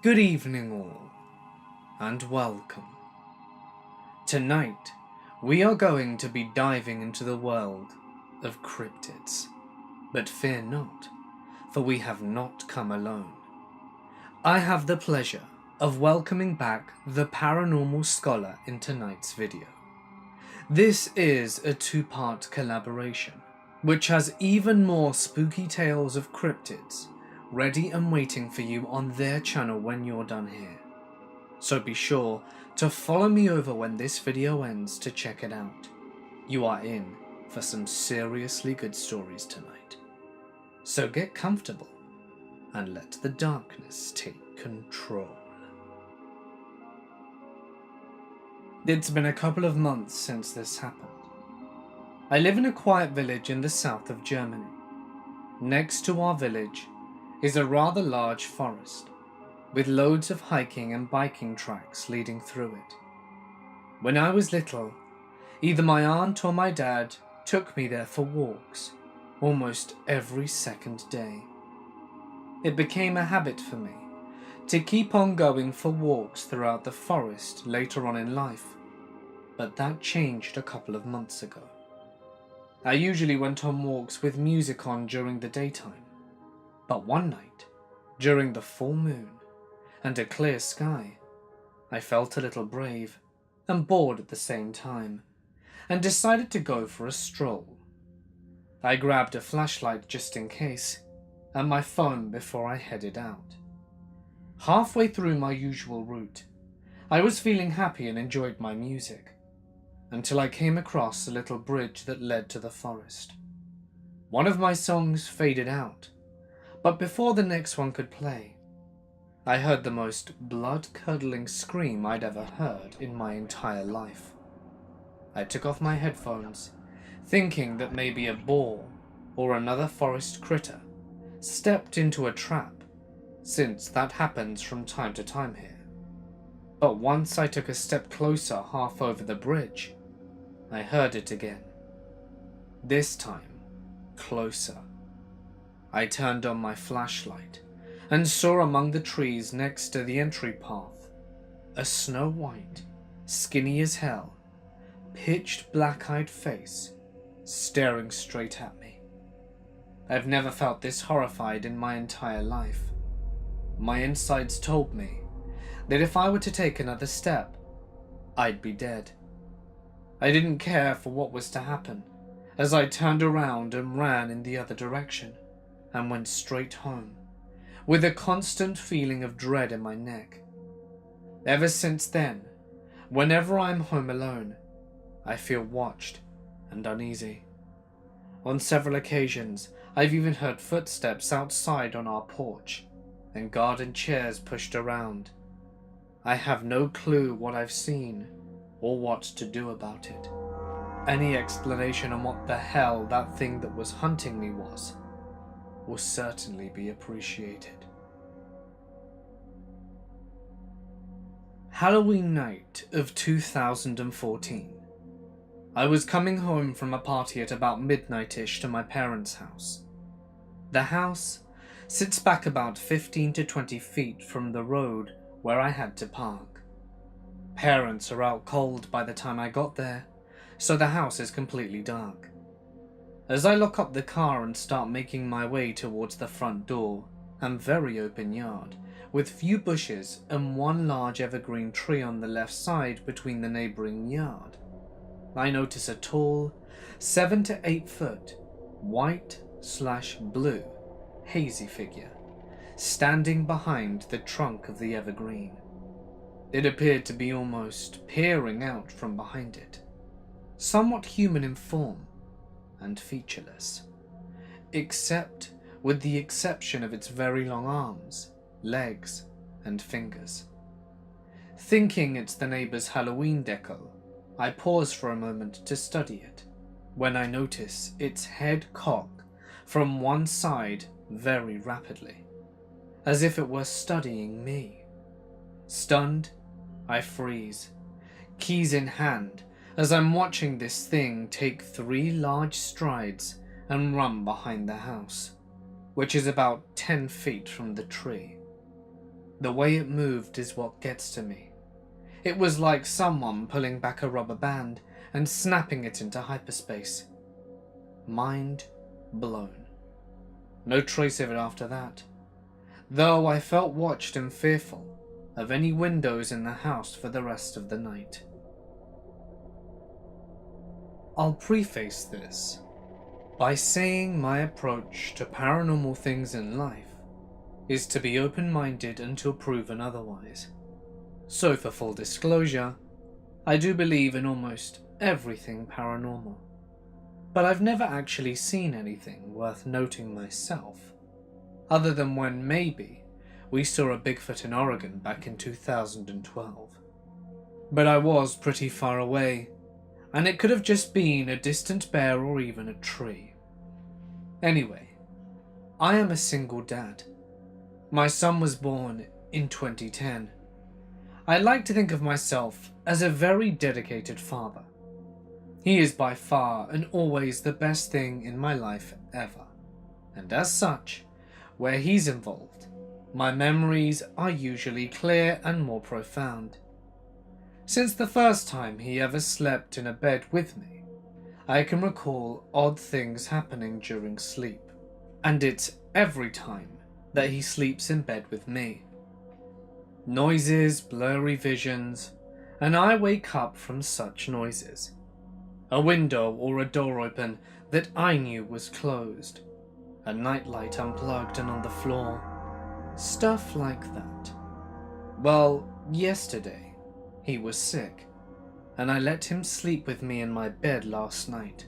Good evening all, and welcome. Tonight, we are going to be diving into the world of cryptids. But fear not, for we have not come alone. I have the pleasure of welcoming back the paranormal scholar in tonight's video. This is a two-part collaboration, which has even more spooky tales of cryptids ready and waiting for you on their channel when you're done here. So be sure to follow me over when this video ends to check it out. You are in for some seriously good stories tonight. So get comfortable and let the darkness take control. It's been a couple of months since this happened. I live in a quiet village in the south of Germany. Next to our village is a rather large forest, with loads of hiking and biking tracks leading through it. When I was little, either my aunt or my dad took me there for walks, almost every second day. It became a habit for me to keep on going for walks throughout the forest later on in life, but that changed a couple of months ago. I usually went on walks with music on during the daytime, but one night, during the full moon and a clear sky, I felt a little brave and bored at the same time, and decided to go for a stroll. I grabbed a flashlight just in case, and my phone before I headed out. Halfway through my usual route, I was feeling happy and enjoyed my music, until I came across a little bridge that led to the forest. One of my songs faded out, but before the next one could play, I heard the most blood-curdling scream I'd ever heard in my entire life. I took off my headphones, thinking that maybe a boar or another forest critter stepped into a trap, since that happens from time to time here. But once I took a step closer half over the bridge, I heard it again. This time, closer. I turned on my flashlight and saw among the trees next to the entry path a snow-white, skinny as hell, pitched black-eyed face staring straight at me. I've never felt this horrified in my entire life. My insides told me that if I were to take another step, I'd be dead. I didn't care for what was to happen, as I turned around and ran in the other direction, and went straight home, with a constant feeling of dread in my neck. Ever since then, whenever I'm home alone, I feel watched and uneasy. On several occasions, I've even heard footsteps outside on our porch, and garden chairs pushed around. I have no clue what I've seen, or what to do about it. Any explanation on what the hell that thing that was hunting me was will certainly be appreciated. Halloween night of 2014. I was coming home from a party at about midnight-ish to my parents' house. The house sits back about 15 to 20 feet from the road where I had to park. Parents are out cold by the time I got there, so the house is completely dark. As I lock up the car and start making my way towards the front door and very open yard, with few bushes and one large evergreen tree on the left side between the neighbouring yard, I notice a tall, 7 to 8 foot, white/blue, hazy figure, standing behind the trunk of the evergreen. It appeared to be almost peering out from behind it, somewhat human in form and featureless, except with the exception of its very long arms, legs, and fingers. Thinking it's the neighbour's Halloween deco, I pause for a moment to study it, when I notice its head cock from one side very rapidly, as if it were studying me. Stunned, I freeze, keys in hand, as I'm watching this thing take 3 large strides and run behind the house, which is about 10 feet from the tree. The way it moved is what gets to me. It was like someone pulling back a rubber band and snapping it into hyperspace. Mind blown. No trace of it after that, though I felt watched and fearful of any windows in the house for the rest of the night. I'll preface this by saying my approach to paranormal things in life is to be open-minded until proven otherwise. So for full disclosure, I do believe in almost everything paranormal, but I've never actually seen anything worth noting myself, other than when maybe we saw a Bigfoot in Oregon back in 2012. But I was pretty far away, and it could have just been a distant bear or even a tree. Anyway, I am a single dad. My son was born in 2010. I like to think of myself as a very dedicated father. He is by far and always the best thing in my life ever, and as such, where he's involved, my memories are usually clear and more profound. Since the first time he ever slept in a bed with me, I can recall odd things happening during sleep, and it's every time that he sleeps in bed with me. Noises, blurry visions, and I wake up from such noises. A window or a door open that I knew was closed. A nightlight unplugged and on the floor. Stuff like that. Well, yesterday, he was sick, and I let him sleep with me in my bed last night.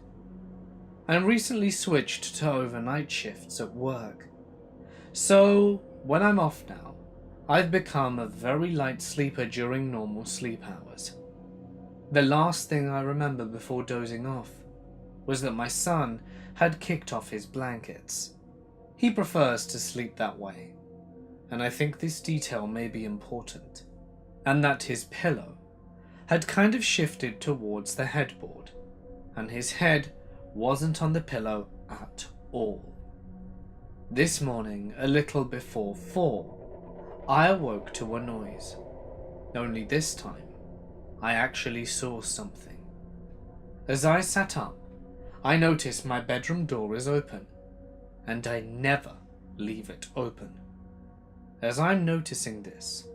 I recently switched to overnight shifts at work, so when I'm off now, I've become a very light sleeper during normal sleep hours. The last thing I remember before dozing off was that my son had kicked off his blankets. He prefers to sleep that way, and I think this detail may be important, and that his pillow had kind of shifted towards the headboard, and his head wasn't on the pillow at all. This morning, a little before 4, I awoke to a noise. Only this time, I actually saw something. As I sat up, I noticed my bedroom door is open, and I never leave it open. As I'm noticing this,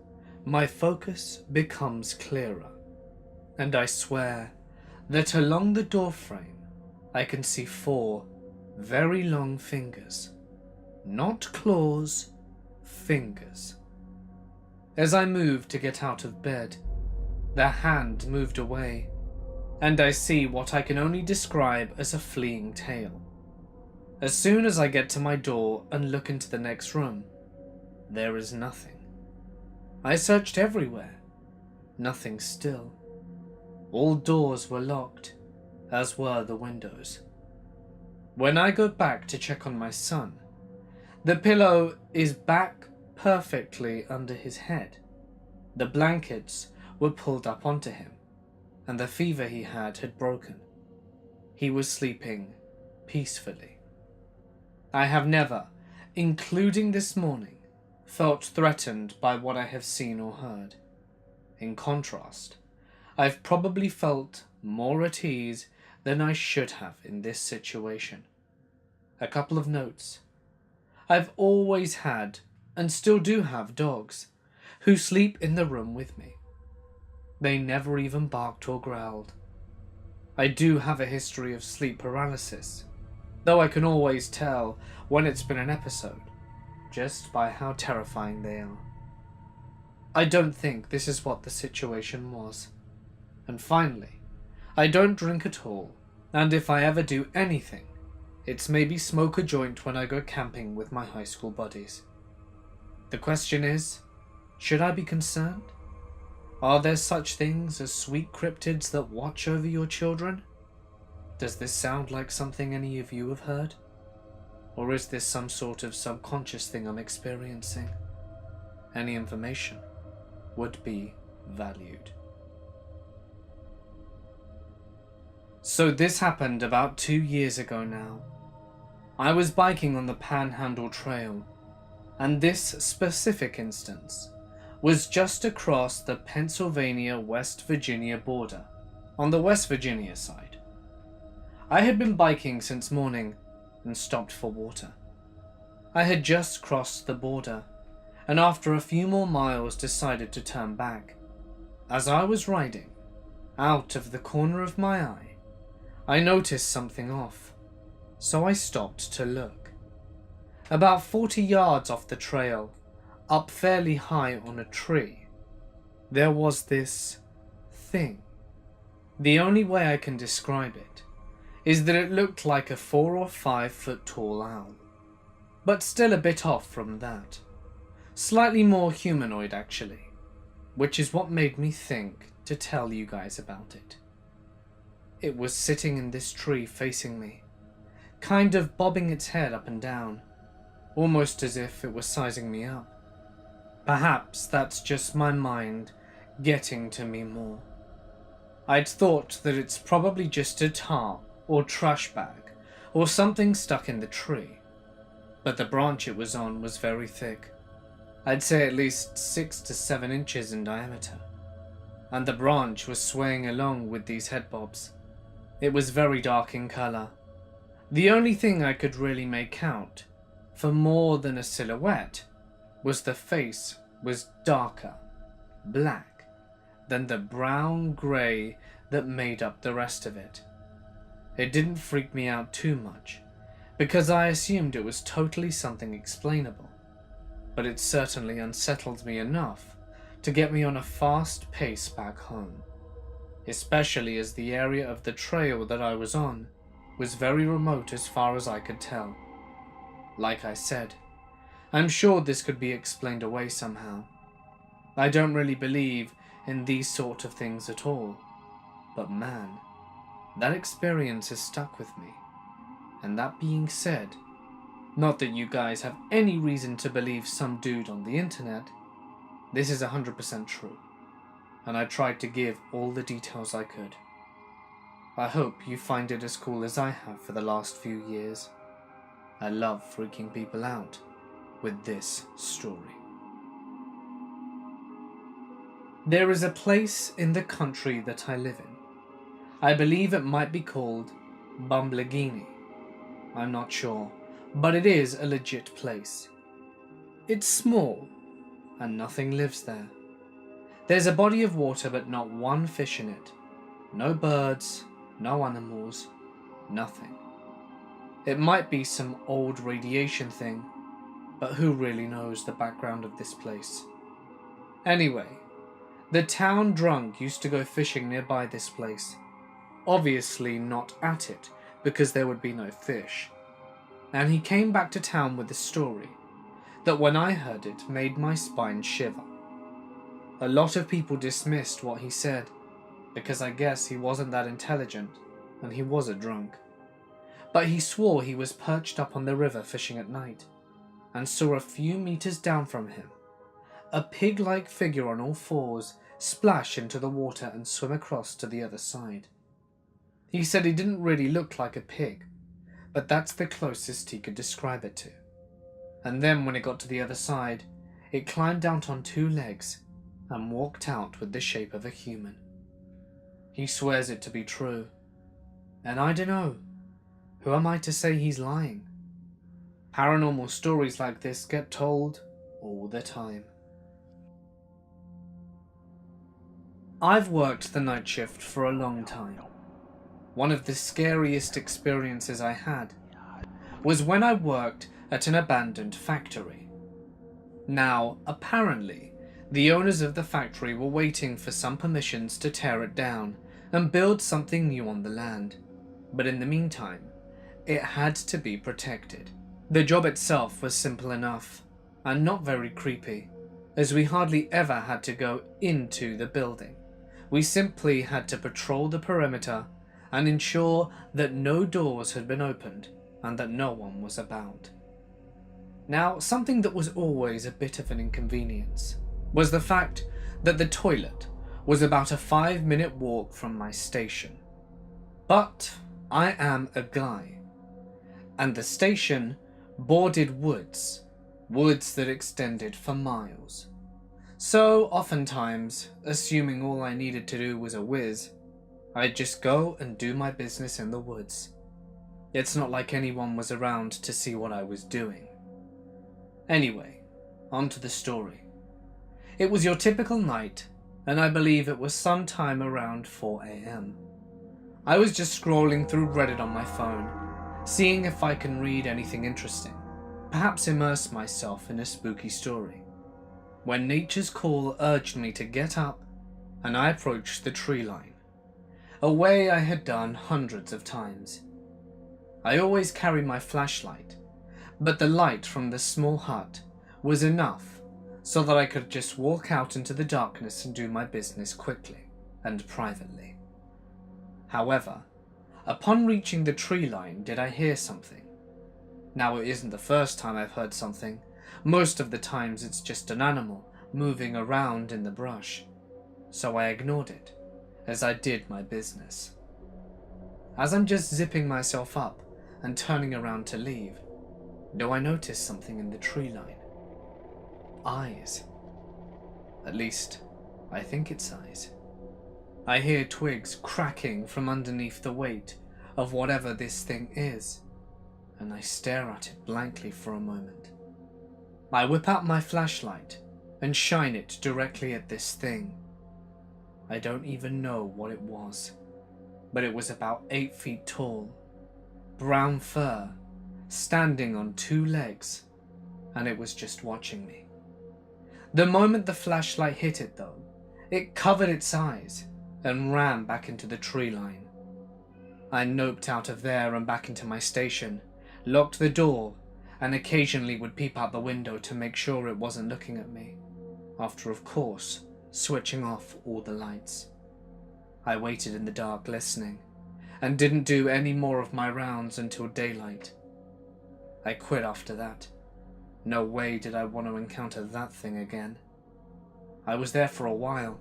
my focus becomes clearer, and I swear that along the door frame I can see 4 very long fingers. Not claws, fingers. As I moved to get out of bed, the hand moved away, and I see what I can only describe as a fleeing tail. As soon as I get to my door and look into the next room, there is nothing. I searched everywhere. Nothing still. All doors were locked, as were the windows. When I go back to check on my son, the pillow is back perfectly under his head. The blankets were pulled up onto him, and the fever he had broken. He was sleeping peacefully. I have never, including this morning, felt threatened by what I have seen or heard. In contrast, I've probably felt more at ease than I should have in this situation. A couple of notes. I've always had, and still do have, dogs who sleep in the room with me. They never even barked or growled. I do have a history of sleep paralysis, though I can always tell when it's been an episode, just by how terrifying they are. I don't think this is what the situation was. And finally, I don't drink at all, and if I ever do anything, it's maybe smoke a joint when I go camping with my high school buddies. The question is, should I be concerned? Are there such things as sweet cryptids that watch over your children? Does this sound like something any of you have heard? Or is this some sort of subconscious thing I'm experiencing? Any information would be valued. So this happened about 2 years ago now. I was biking on the Panhandle Trail, and this specific instance was just across the Pennsylvania-West Virginia border, on the West Virginia side. I had been biking since morning and stopped for water. I had just crossed the border, and after a few more miles decided to turn back. As I was riding, out of the corner of my eye, I noticed something off, so I stopped to look. About 40 yards off the trail, up fairly high on a tree, there was this thing. The only way I can describe it is that it looked like a 4 or 5 foot tall owl, but still a bit off from that. Slightly more humanoid actually, which is what made me think to tell you guys about it. It was sitting in this tree facing me, kind of bobbing its head up and down, almost as if it was sizing me up. Perhaps that's just my mind getting to me more. I'd thought that it's probably just a tarp or trash bag or something stuck in the tree, but the branch it was on was very thick. I'd say at least 6 to 7 inches in diameter, and the branch was swaying along with these head bobs. It was very dark in colour. The only thing I could really make out, for more than a silhouette, was the face was darker, black, than the brown-grey that made up the rest of it. It didn't freak me out too much, because I assumed it was totally something explainable, but it certainly unsettled me enough to get me on a fast pace back home, especially as the area of the trail that I was on was very remote as far as I could tell. Like I said, I'm sure this could be explained away somehow. I don't really believe in these sort of things at all, but man, that experience has stuck with me. And that being said, not that you guys have any reason to believe some dude on the internet, this is 100% true, and I tried to give all the details I could. I hope you find it as cool as I have for the last few years. I love freaking people out with this story. There is a place in the country that I live in. I believe it might be called Bumbleguini. I'm not sure, but it is a legit place. It's small, and nothing lives there. There's a body of water but not one fish in it. No birds, no animals, nothing. It might be some old radiation thing, but who really knows the background of this place? Anyway, the town drunk used to go fishing nearby this place. Obviously not at it, because there would be no fish. And he came back to town with a story that when I heard it made my spine shiver. A lot of people dismissed what he said, because I guess he wasn't that intelligent, and he was a drunk. But he swore he was perched up on the river fishing at night, and saw a few meters down from him a pig-like figure on all fours splash into the water and swim across to the other side. He said he didn't really look like a pig, but that's the closest he could describe it to. And then when it got to the other side, it climbed out on 2 legs and walked out with the shape of a human. He swears it to be true, and I don't know. Who am I to say he's lying? Paranormal stories like this get told all the time. I've worked the night shift for a long time. One of the scariest experiences I had was when I worked at an abandoned factory. Now, apparently, the owners of the factory were waiting for some permissions to tear it down and build something new on the land, but in the meantime, it had to be protected. The job itself was simple enough, and not very creepy, as we hardly ever had to go into the building. We simply had to patrol the perimeter and ensure that no doors had been opened and that no one was about. Now, something that was always a bit of an inconvenience was the fact that the toilet was about a 5-minute walk from my station. But I am a guy, and the station bordered woods that extended for miles. So, oftentimes, assuming all I needed to do was a whiz, I'd just go and do my business in the woods. It's not like anyone was around to see what I was doing. Anyway, on to the story. It was your typical night, and I believe it was sometime around 4 a.m. I was just scrolling through Reddit on my phone, seeing if I can read anything interesting, perhaps immerse myself in a spooky story, when nature's call urged me to get up, and I approached the tree line, a way I had done hundreds of times. I always carry my flashlight, but the light from the small hut was enough so that I could just walk out into the darkness and do my business quickly and privately. However, upon reaching the tree line did I hear something. Now, it isn't the first time I've heard something. Most of the times it's just an animal moving around in the brush, so I ignored it as I did my business. As I'm just zipping myself up and turning around to leave, do I notice something in the tree line? Eyes. At least, I think it's eyes. I hear twigs cracking from underneath the weight of whatever this thing is, and I stare at it blankly for a moment. I whip out my flashlight and shine it directly at this thing. I don't even know what it was, but it was about 8 feet tall, brown fur, standing on 2 legs, and it was just watching me. The moment the flashlight hit it though, it covered its eyes and ran back into the tree line. I noped out of there and back into my station, locked the door, and occasionally would peep out the window to make sure it wasn't looking at me, after of course switching off all the lights. I waited in the dark listening, and didn't do any more of my rounds until daylight. I quit after that. No way did I want to encounter that thing again. I was there for a while,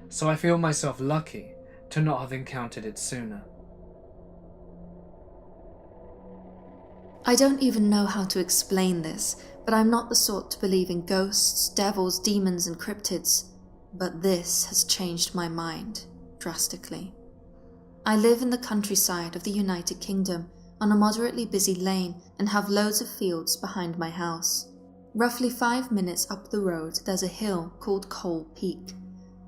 so I feel myself lucky to not have encountered it sooner. I don't even know how to explain this, but I'm not the sort to believe in ghosts, devils, demons, and cryptids. But this has changed my mind drastically. I live in the countryside of the United Kingdom on a moderately busy lane and have loads of fields behind my house. Roughly 5 minutes up the road there's a hill called Coal Peak.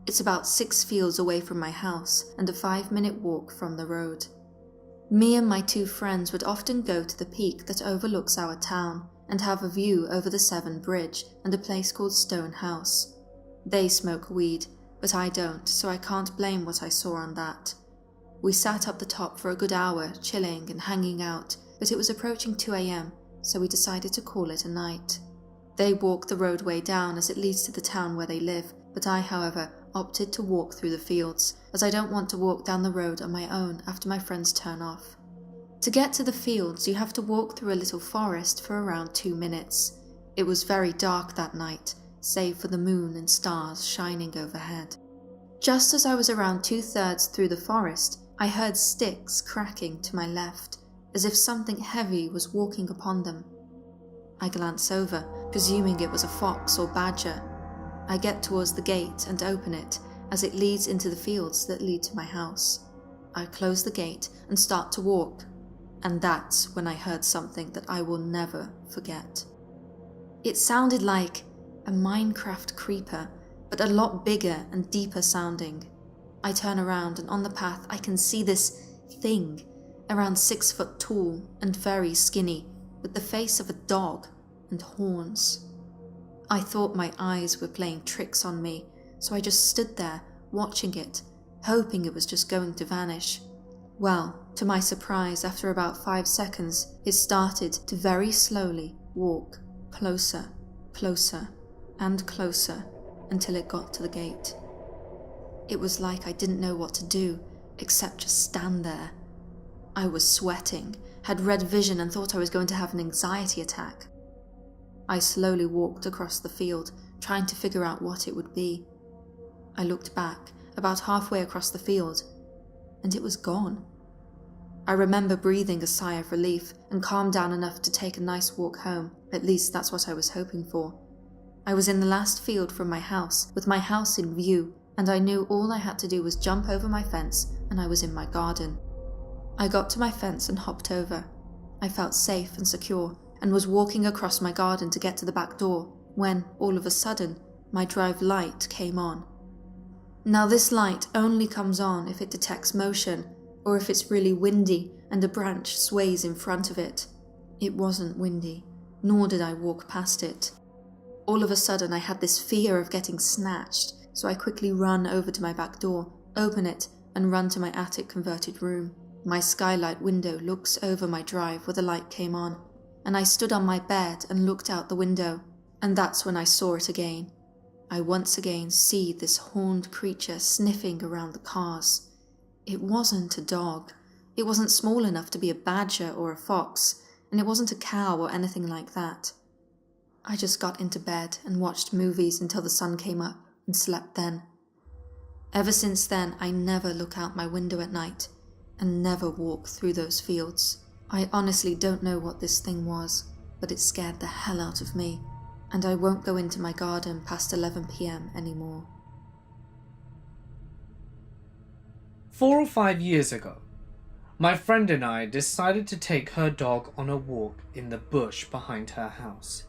It's about 6 fields away from my house and a 5-minute walk from the road. Me and my 2 friends would often go to the peak that overlooks our town and have a view over the Severn Bridge and a place called Stone House. They smoke weed, but I don't, so I can't blame what I saw on that. We sat up the top for a good hour, chilling and hanging out, but it was approaching 2 a.m, so we decided to call it a night. They walk the roadway down as it leads to the town where they live, but I, however, opted to walk through the fields, as I don't want to walk down the road on my own after my friends turn off. To get to the fields, you have to walk through a little forest for around 2 minutes. It was very dark that night, save for the moon and stars shining overhead. Just as I was around 2/3 through the forest, I heard sticks cracking to my left, as if something heavy was walking upon them. I glance over, presuming it was a fox or badger. I get towards the gate and open it, as it leads into the fields that lead to my house. I close the gate and start to walk, and that's when I heard something that I will never forget. It sounded like a Minecraft creeper, but a lot bigger and deeper sounding. I turn around and on the path I can see this thing, around 6 foot tall and very skinny, with the face of a dog and horns. I thought my eyes were playing tricks on me, so I just stood there watching it, hoping it was just going to vanish. Well, to my surprise, after about 5 seconds, it started to very slowly walk closer, closer, and closer until it got to the gate. It was like I didn't know what to do, except just stand there. I was sweating, had red vision and thought I was going to have an anxiety attack. I slowly walked across the field, trying to figure out what it would be. I looked back, about halfway across the field, and it was gone. I remember breathing a sigh of relief and calmed down enough to take a nice walk home. At least that's what I was hoping for. I was in the last field from my house, with my house in view, and I knew all I had to do was jump over my fence and I was in my garden. I got to my fence and hopped over. I felt safe and secure and was walking across my garden to get to the back door when, all of a sudden, my drive light came on. Now this light only comes on if it detects motion or if it's really windy and a branch sways in front of it. It wasn't windy, nor did I walk past it. All of a sudden I had this fear of getting snatched, so I quickly run over to my back door, open it, and run to my attic converted room. My skylight window looks over my drive where the light came on, and I stood on my bed and looked out the window, and that's when I saw it again. I once again see this horned creature sniffing around the cars. It wasn't a dog. It wasn't small enough to be a badger or a fox, and it wasn't a cow or anything like that. I just got into bed and watched movies until the sun came up and slept then. Ever since then, I never look out my window at night and never walk through those fields. I honestly don't know what this thing was, but it scared the hell out of me, and I won't go into my garden past 11 p.m. anymore. 4 or 5 years ago, my friend and I decided to take her dog on a walk in the bush behind her house.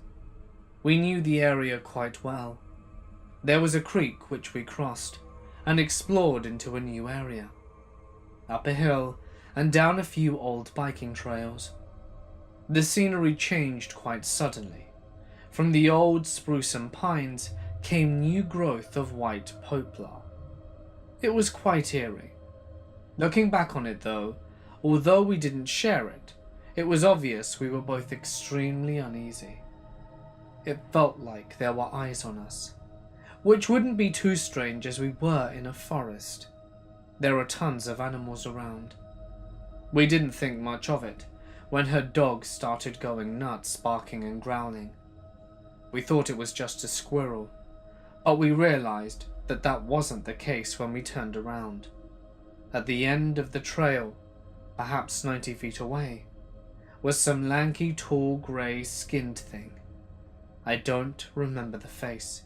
We knew the area quite well. There was a creek which we crossed and explored into a new area. Up a hill and down a few old biking trails. The scenery changed quite suddenly. From the old spruce and pines came new growth of white poplar. It was quite eerie. Looking back on it though, although we didn't share it, it was obvious we were both extremely uneasy. It felt like there were eyes on us, which wouldn't be too strange as we were in a forest. There are tons of animals around. We didn't think much of it when her dog started going nuts, barking and growling. We thought it was just a squirrel, but we realized that that wasn't the case when we turned around. At the end of the trail, perhaps 90 feet away, was some lanky, tall, grey, skinned thing. I don't remember the face.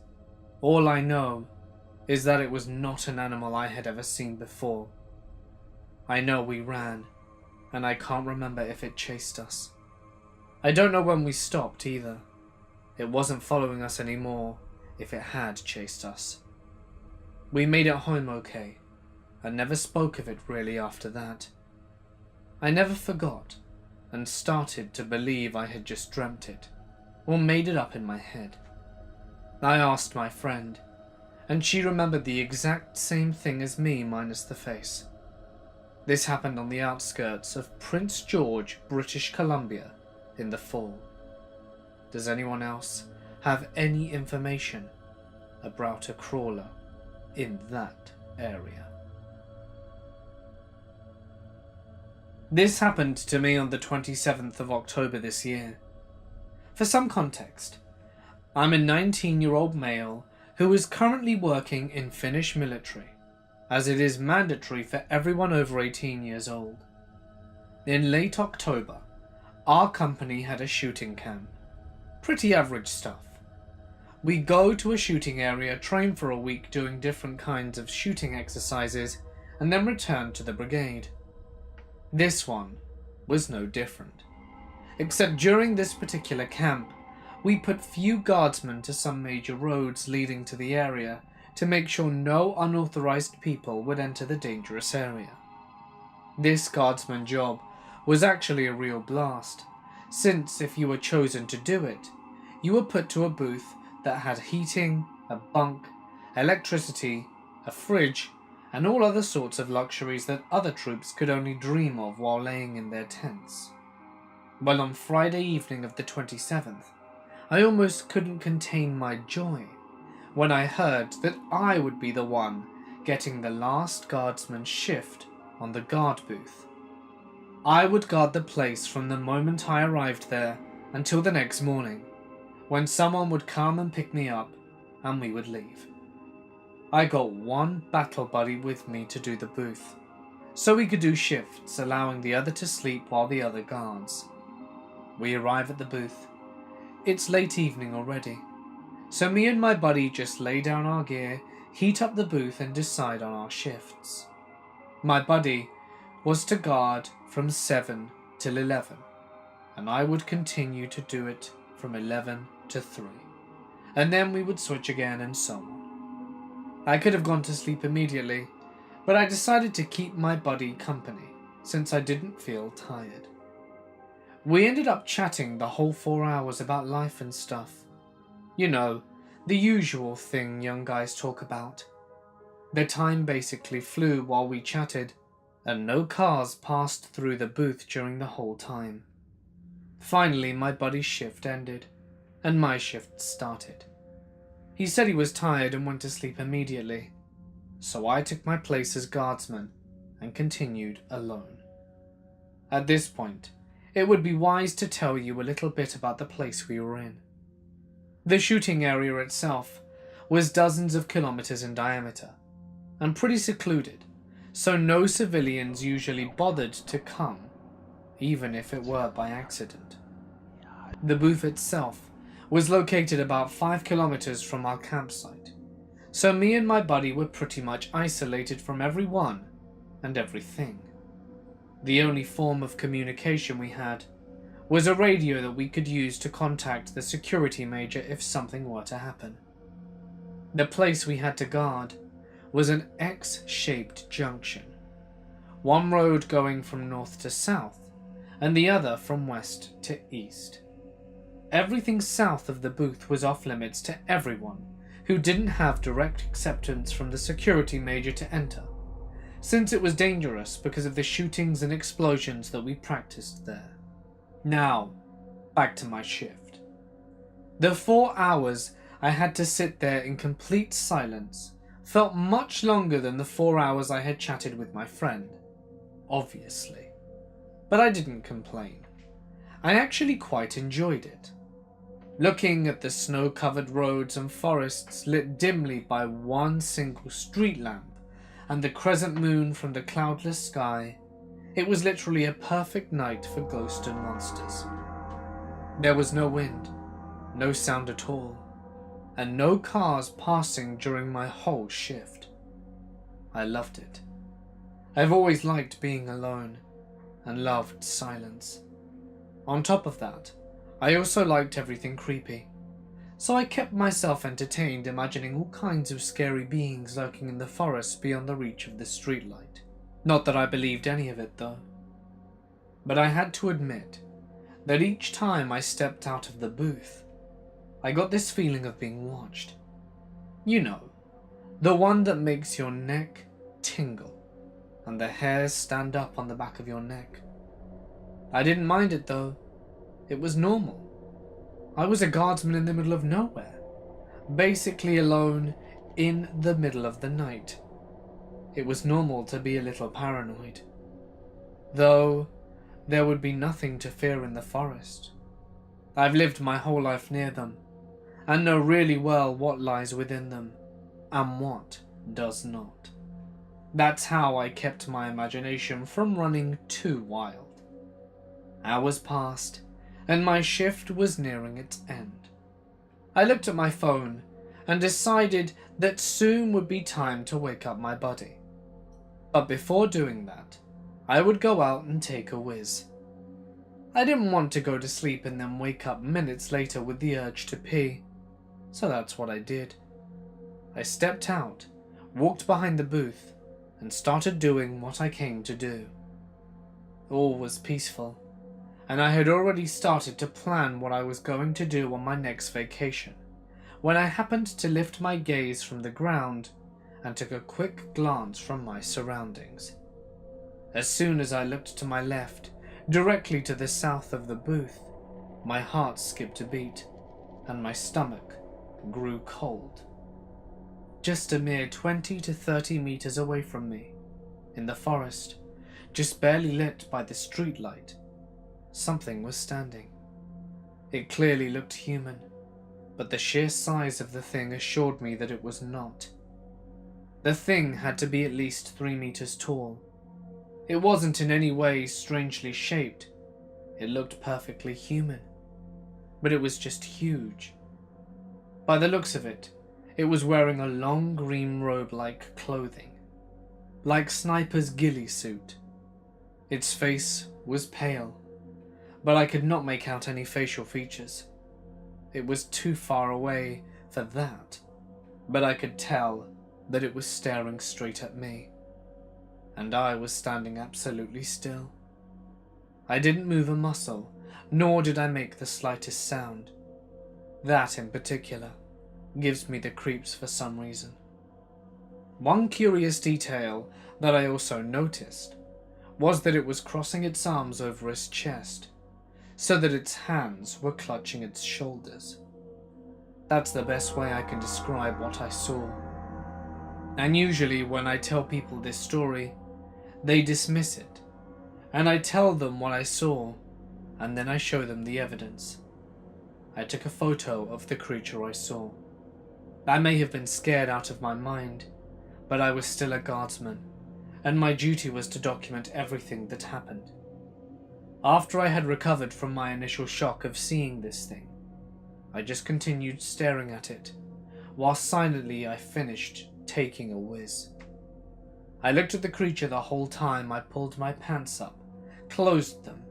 All I know is that it was not an animal I had ever seen before. I know we ran, and I can't remember if it chased us. I don't know when we stopped either. It wasn't following us anymore if it had chased us. We made it home okay, and never spoke of it really after that. I never forgot, and started to believe I had just dreamt it, or made it up in my head. I asked my friend, and she remembered the exact same thing as me minus the face. This happened on the outskirts of Prince George, British Columbia, in the fall. Does anyone else have any information about a crawler in that area? This happened to me on the 27th of October this year. For some context, I'm a 19-year-old male who is currently working in Finnish military, as it is mandatory for everyone over 18 years old. In late October, our company had a shooting camp. Pretty average stuff. We go to a shooting area, train for a week doing different kinds of shooting exercises, and then return to the brigade. This one was no different, except during this particular camp, we put few guardsmen to some major roads leading to the area to make sure no unauthorized people would enter the dangerous area. This guardsman job was actually a real blast, since if you were chosen to do it, you were put to a booth that had heating, a bunk, electricity, a fridge, and all other sorts of luxuries that other troops could only dream of while laying in their tents. Well, on Friday evening of the 27th, I almost couldn't contain my joy when I heard that I would be the one getting the last guardsman's shift on the guard booth. I would guard the place from the moment I arrived there until the next morning, when someone would come and pick me up and we would leave. I got one battle buddy with me to do the booth, so we could do shifts, allowing the other to sleep while the other guards. We arrive at the booth. It's late evening already, So me and my buddy just lay down our gear, heat up the booth and decide on our shifts. My buddy was to guard from 7 till 11, and I would continue to do it from 11 to 3, and then we would switch again and so on. I could have gone to sleep immediately, but I decided to keep my buddy company since I didn't feel tired. We ended up chatting the whole 4 hours about life and stuff. You know, the usual thing young guys talk about. The time basically flew while we chatted, and no cars passed through the booth during the whole time. Finally, my buddy's shift ended, and my shift started. He said he was tired and went to sleep immediately, so I took my place as guardsman and continued alone. At this point, it would be wise to tell you a little bit about the place we were in. The shooting area itself was dozens of kilometers in diameter, and pretty secluded, so no civilians usually bothered to come, even if it were by accident. The booth itself was located about 5 kilometers from our campsite, so me and my buddy were pretty much isolated from everyone and everything. The only form of communication we had was a radio that we could use to contact the security major if something were to happen. The place we had to guard was an X-shaped junction, one road going from north to south and the other from west to east. Everything south of the booth was off limits to everyone who didn't have direct acceptance from the security major to enter, since it was dangerous because of the shootings and explosions that we practiced there. Now, back to my shift. The 4 hours I had to sit there in complete silence felt much longer than the 4 hours I had chatted with my friend, obviously. But I didn't complain. I actually quite enjoyed it. Looking at the snow-covered roads and forests lit dimly by one single street lamp and the crescent moon from the cloudless sky, it was literally a perfect night for ghosts and monsters. There was no wind, no sound at all, and no cars passing during my whole shift. I loved it. I've always liked being alone and loved silence. On top of that, I also liked everything creepy, so I kept myself entertained imagining all kinds of scary beings lurking in the forest beyond the reach of the streetlight. Not that I believed any of it though. But I had to admit that each time I stepped out of the booth, I got this feeling of being watched. You know, the one that makes your neck tingle and the hairs stand up on the back of your neck. I didn't mind it though. It was normal. I was a guardsman in the middle of nowhere, basically alone in the middle of the night. It was normal to be a little paranoid. Though, there would be nothing to fear in the forest. I've lived my whole life near them, and know really well what lies within them, and what does not. That's how I kept my imagination from running too wild. Hours passed, and my shift was nearing its end. I looked at my phone, and decided that soon would be time to wake up my buddy. But before doing that, I would go out and take a whiz. I didn't want to go to sleep and then wake up minutes later with the urge to pee, so that's what I did. I stepped out, walked behind the booth, and started doing what I came to do. All was peaceful, and I had already started to plan what I was going to do on my next vacation, when I happened to lift my gaze from the ground and took a quick glance from my surroundings. As soon as I looked to my left, directly to the south of the booth, my heart skipped a beat, and my stomach grew cold. Just a mere 20 to 30 meters away from me, in the forest, just barely lit by the streetlight, something was standing. It clearly looked human, but the sheer size of the thing assured me that it was not. The thing had to be at least 3 meters tall. It wasn't in any way strangely shaped. It looked perfectly human, but it was just huge. By the looks of it, it was wearing a long green robe-like clothing, like Sniper's ghillie suit. Its face was pale, but I could not make out any facial features. It was too far away for that, but I could tell that it was staring straight at me, and I was standing absolutely still. I didn't move a muscle, nor did I make the slightest sound. That, in particular, gives me the creeps for some reason. One curious detail that I also noticed was that it was crossing its arms over its chest, so that its hands were clutching its shoulders. That's the best way I can describe what I saw. And usually when I tell people this story, they dismiss it, and I tell them what I saw, and then I show them the evidence. I took a photo of the creature I saw. I may have been scared out of my mind, but I was still a guardsman, and my duty was to document everything that happened. After I had recovered from my initial shock of seeing this thing, I just continued staring at it, while silently I finished taking a whiz. I looked at the creature the whole time. I pulled my pants up, closed them,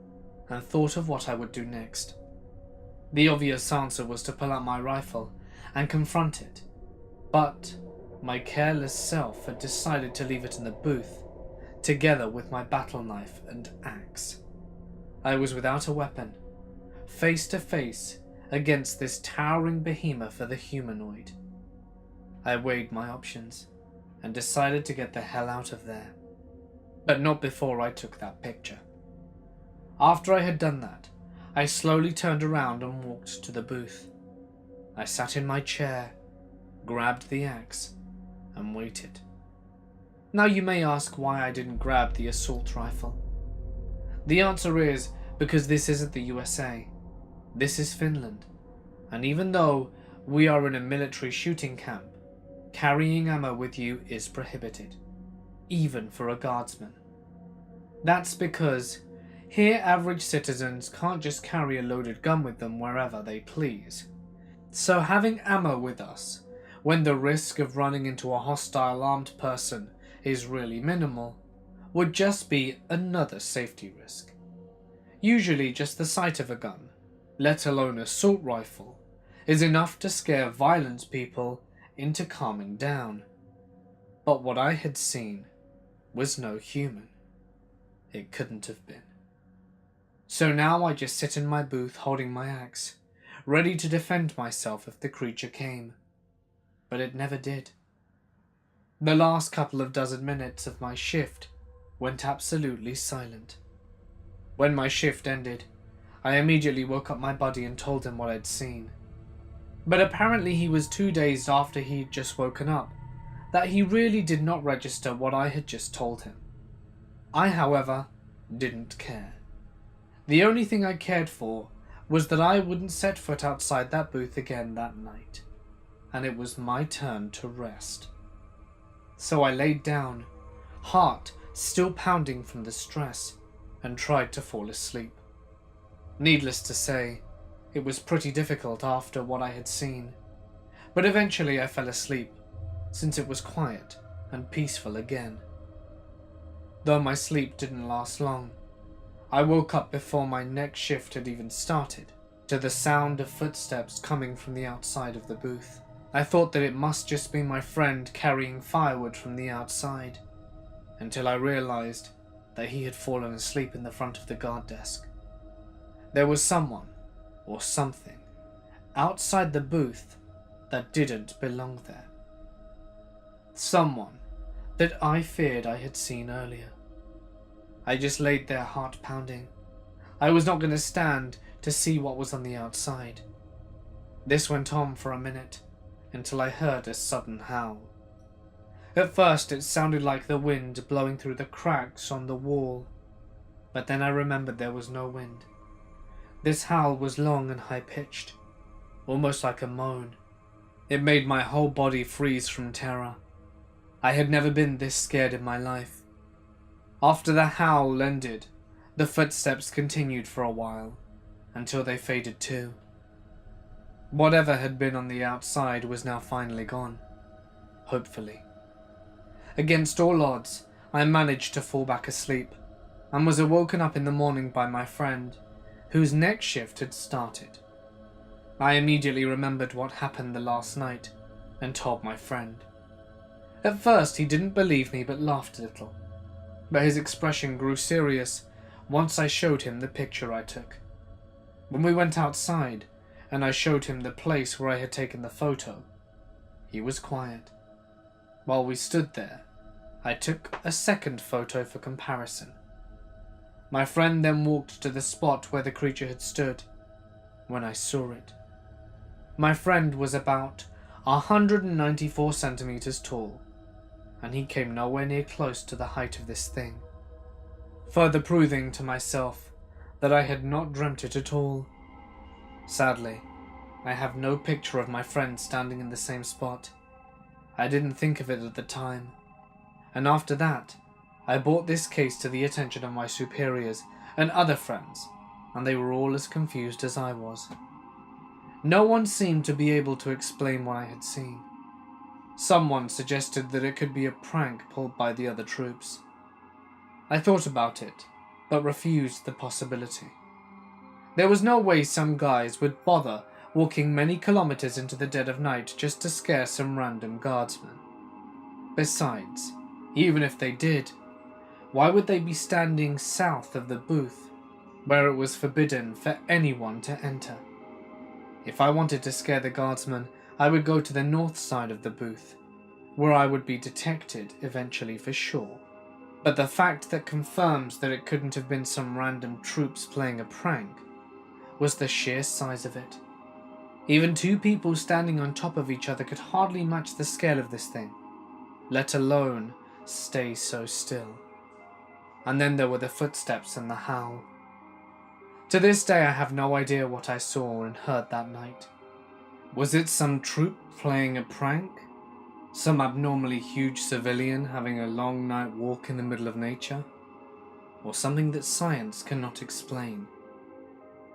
and thought of what I would do next. The obvious answer was to pull out my rifle and confront it, but my careless self had decided to leave it in the booth, together with my battle knife and axe. I was without a weapon, face to face against this towering behemoth of a humanoid. I weighed my options and decided to get the hell out of there, but not before I took that picture. After I had done that, I slowly turned around and walked to the booth. I sat in my chair, grabbed the axe, and waited. Now you may ask why I didn't grab the assault rifle. The answer is because this isn't the USA. This is Finland, and even though we are in a military shooting camp, carrying ammo with you is prohibited, even for a guardsman. That's because here average citizens can't just carry a loaded gun with them wherever they please. So having ammo with us, when the risk of running into a hostile armed person is really minimal, would just be another safety risk. Usually just the sight of a gun, let alone an assault rifle, is enough to scare violent people into calming down. But what I had seen was no human. It couldn't have been. So now I just sit in my booth holding my axe, ready to defend myself if the creature came. But it never did. The last couple of dozen minutes of my shift went absolutely silent. When my shift ended, I immediately woke up my buddy and told him what I'd seen. But apparently he was too dazed after he'd just woken up, that he really did not register what I had just told him. I, however, didn't care. The only thing I cared for was that I wouldn't set foot outside that booth again that night, and it was my turn to rest. So I laid down, heart still pounding from the stress, and tried to fall asleep. Needless to say, it was pretty difficult after what I had seen, but eventually I fell asleep, since it was quiet and peaceful again. Though my sleep didn't last long, I woke up before my next shift had even started, to the sound of footsteps coming from the outside of the booth. I thought that it must just be my friend carrying firewood from the outside, until I realized that he had fallen asleep in the front of the guard desk. There was someone, or something, outside the booth that didn't belong there. Someone that I feared I had seen earlier. I just laid there, heart pounding. I was not going to stand to see what was on the outside. This went on for a minute, until I heard a sudden howl. At first it sounded like the wind blowing through the cracks on the wall, but then I remembered there was no wind. This howl was long and high-pitched, almost like a moan. It made my whole body freeze from terror. I had never been this scared in my life. After the howl ended, the footsteps continued for a while, until they faded too. Whatever had been on the outside was now finally gone. Hopefully. Against all odds, I managed to fall back asleep and was awoken up in the morning by my friend, whose next shift had started. I immediately remembered what happened the last night and told my friend. At first he didn't believe me but laughed a little, but his expression grew serious once I showed him the picture I took. When we went outside and I showed him the place where I had taken the photo, he was quiet. While we stood there, I took a second photo for comparison. My friend then walked to the spot where the creature had stood when I saw it. My friend was about 194 centimeters tall, and he came nowhere near close to the height of this thing, further proving to myself that I had not dreamt it at all. Sadly, I have no picture of my friend standing in the same spot. I didn't think of it at the time, and after that, I brought this case to the attention of my superiors and other friends, and they were all as confused as I was. No one seemed to be able to explain what I had seen. Someone suggested that it could be a prank pulled by the other troops. I thought about it, but refused the possibility. There was no way some guys would bother walking many kilometers into the dead of night just to scare some random guardsmen. Besides, even if they did, why would they be standing south of the booth, where it was forbidden for anyone to enter? If I wanted to scare the guardsmen, I would go to the north side of the booth, where I would be detected eventually for sure. But the fact that confirms that it couldn't have been some random troops playing a prank was the sheer size of it. Even two people standing on top of each other could hardly match the scale of this thing, let alone stay so still. And then there were the footsteps and the howl. To this day I have no idea what I saw and heard that night. Was it some troop playing a prank? Some abnormally huge civilian having a long night walk in the middle of nature? Or something that science cannot explain?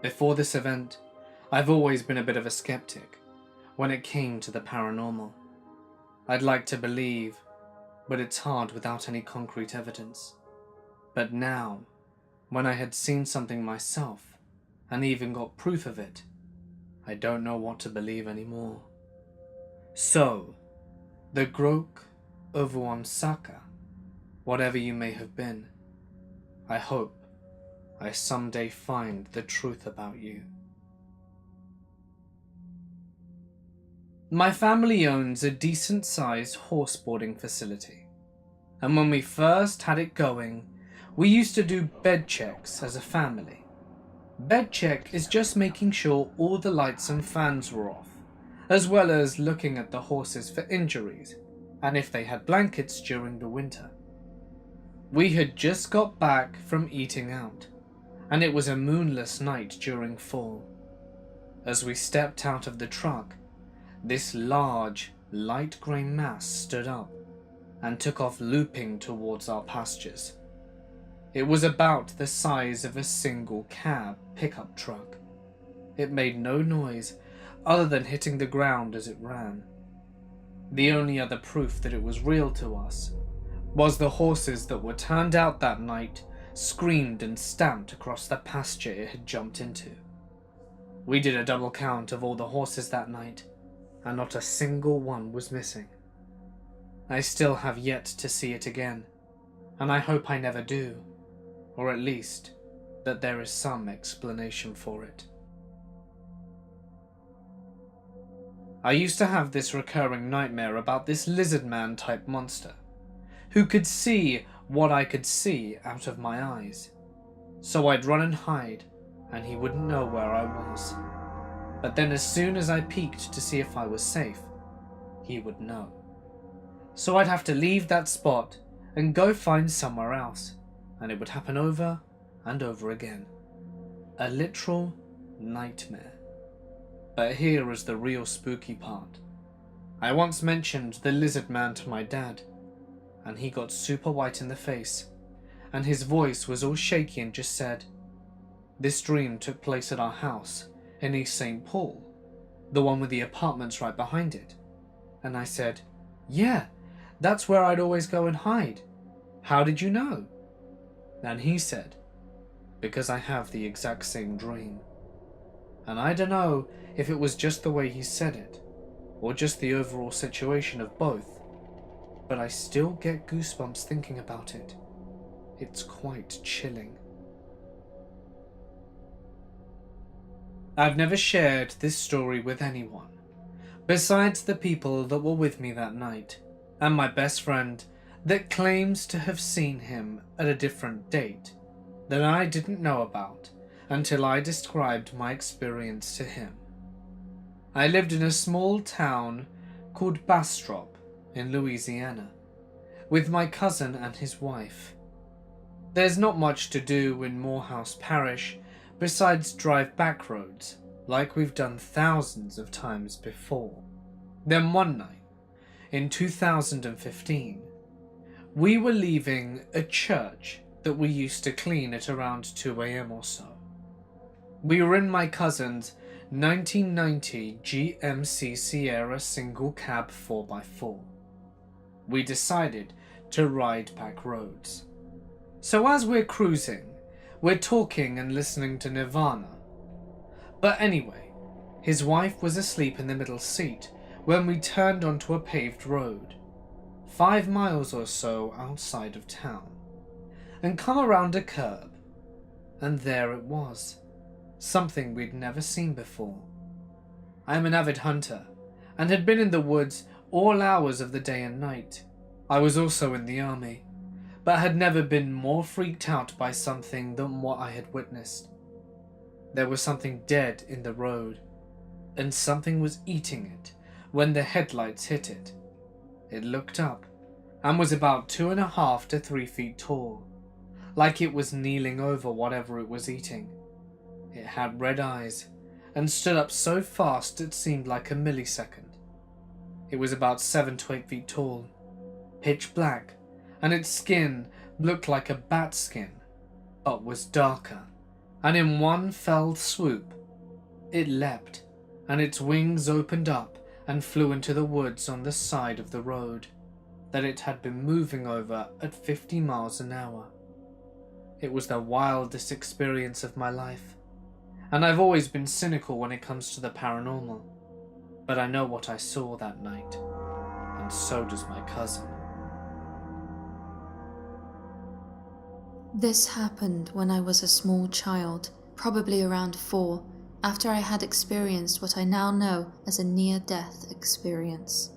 Before this event, I've always been a bit of a skeptic when it came to the paranormal. I'd like to believe, but it's hard without any concrete evidence. But now, when I had seen something myself, and even got proof of it, I don't know what to believe anymore. So, the Grok Ovuansaka, whatever you may have been, I hope I someday find the truth about you. My family owns a decent-sized horseboarding facility, and when we first had it going, we used to do bed checks as a family. Bed check is just making sure all the lights and fans were off, as well as looking at the horses for injuries, and if they had blankets during the winter. We had just got back from eating out, and it was a moonless night during fall. As we stepped out of the truck, this large, light grey mass stood up and took off looping towards our pastures. It was about the size of a single cab pickup truck. It made no noise other than hitting the ground as it ran. The only other proof that it was real to us was the horses that were turned out that night screamed and stamped across the pasture it had jumped into. We did a double count of all the horses that night, and not a single one was missing. I still have yet to see it again, and I hope I never do, or at least that there is some explanation for it. I used to have this recurring nightmare about this lizard man type monster, who could see what I could see out of my eyes. So I'd run and hide, and he wouldn't know where I was. But then as soon as I peeked to see if I was safe, he would know. So I'd have to leave that spot and go find somewhere else, and it would happen over and over again. A literal nightmare. But here is the real spooky part. I once mentioned the lizard man to my dad, and he got super white in the face, and his voice was all shaky and just said, "This dream took place at our house in East St. Paul, The one with the apartments right behind it. And I said, "Yeah, that's where I'd always go and hide. How did you know?" And he said, "Because I have the exact same dream." And I don't know if it was just the way he said it, or just the overall situation of both, but I still get goosebumps thinking about it. It's quite chilling. I've never shared this story with anyone, besides the people that were with me that night, and my best friend that claims to have seen him at a different date that I didn't know about until I described my experience to him. I lived in a small town called Bastrop in Louisiana with my cousin and his wife. There's not much to do in Morehouse Parish besides drive back roads like we've done thousands of times before. Then one night, in 2015, we were leaving a church that we used to clean at around 2 a.m. or so. We were in my cousin's 1990 GMC Sierra single cab 4x4. We decided to ride back roads. So as we're cruising, we're talking and listening to Nirvana. But anyway, his wife was asleep in the middle seat when we turned onto a paved road, 5 miles or so outside of town, and come around a curb, and there it was, something we'd never seen before. I am an avid hunter, and had been in the woods all hours of the day and night. I was also in the army, but had never been more freaked out by something than what I had witnessed. There was something dead in the road, and something was eating it when the headlights hit it. It looked up, and was about 2.5 to 3 feet tall, like it was kneeling over whatever it was eating. It had red eyes, and stood up so fast it seemed like a millisecond. It was about 7 to 8 feet tall, pitch black, and its skin looked like a bat skin, but was darker, and in one fell swoop, it leapt, and its wings opened up and flew into the woods on the side of the road that it had been moving over at 50 miles an hour. It was the wildest experience of my life, and I've always been cynical when it comes to the paranormal, but I know what I saw that night, and so does my cousin. This happened when I was a small child, probably around 4, after I had experienced what I now know as a near-death experience.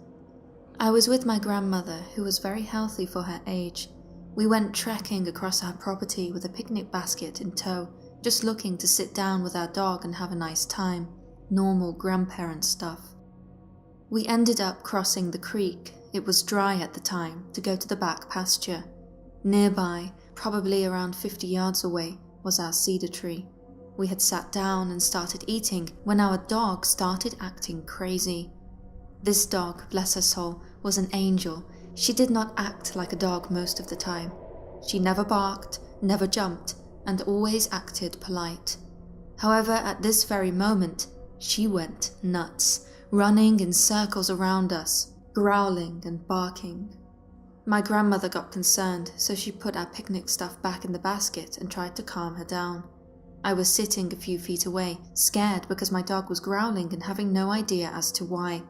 I was with my grandmother, who was very healthy for her age. We went trekking across our property with a picnic basket in tow, just looking to sit down with our dog and have a nice time. Normal grandparent stuff. We ended up crossing the creek. It was dry at the time, to go to the back pasture. Nearby, probably around 50 yards away, was our cedar tree. We had sat down and started eating when our dog started acting crazy. This dog, bless her soul, was an angel. She did not act like a dog most of the time. She never barked, never jumped, and always acted polite. However, at this very moment, she went nuts, running in circles around us, growling and barking. My grandmother got concerned, so she put our picnic stuff back in the basket and tried to calm her down. I was sitting a few feet away, scared because my dog was growling and having no idea as to why.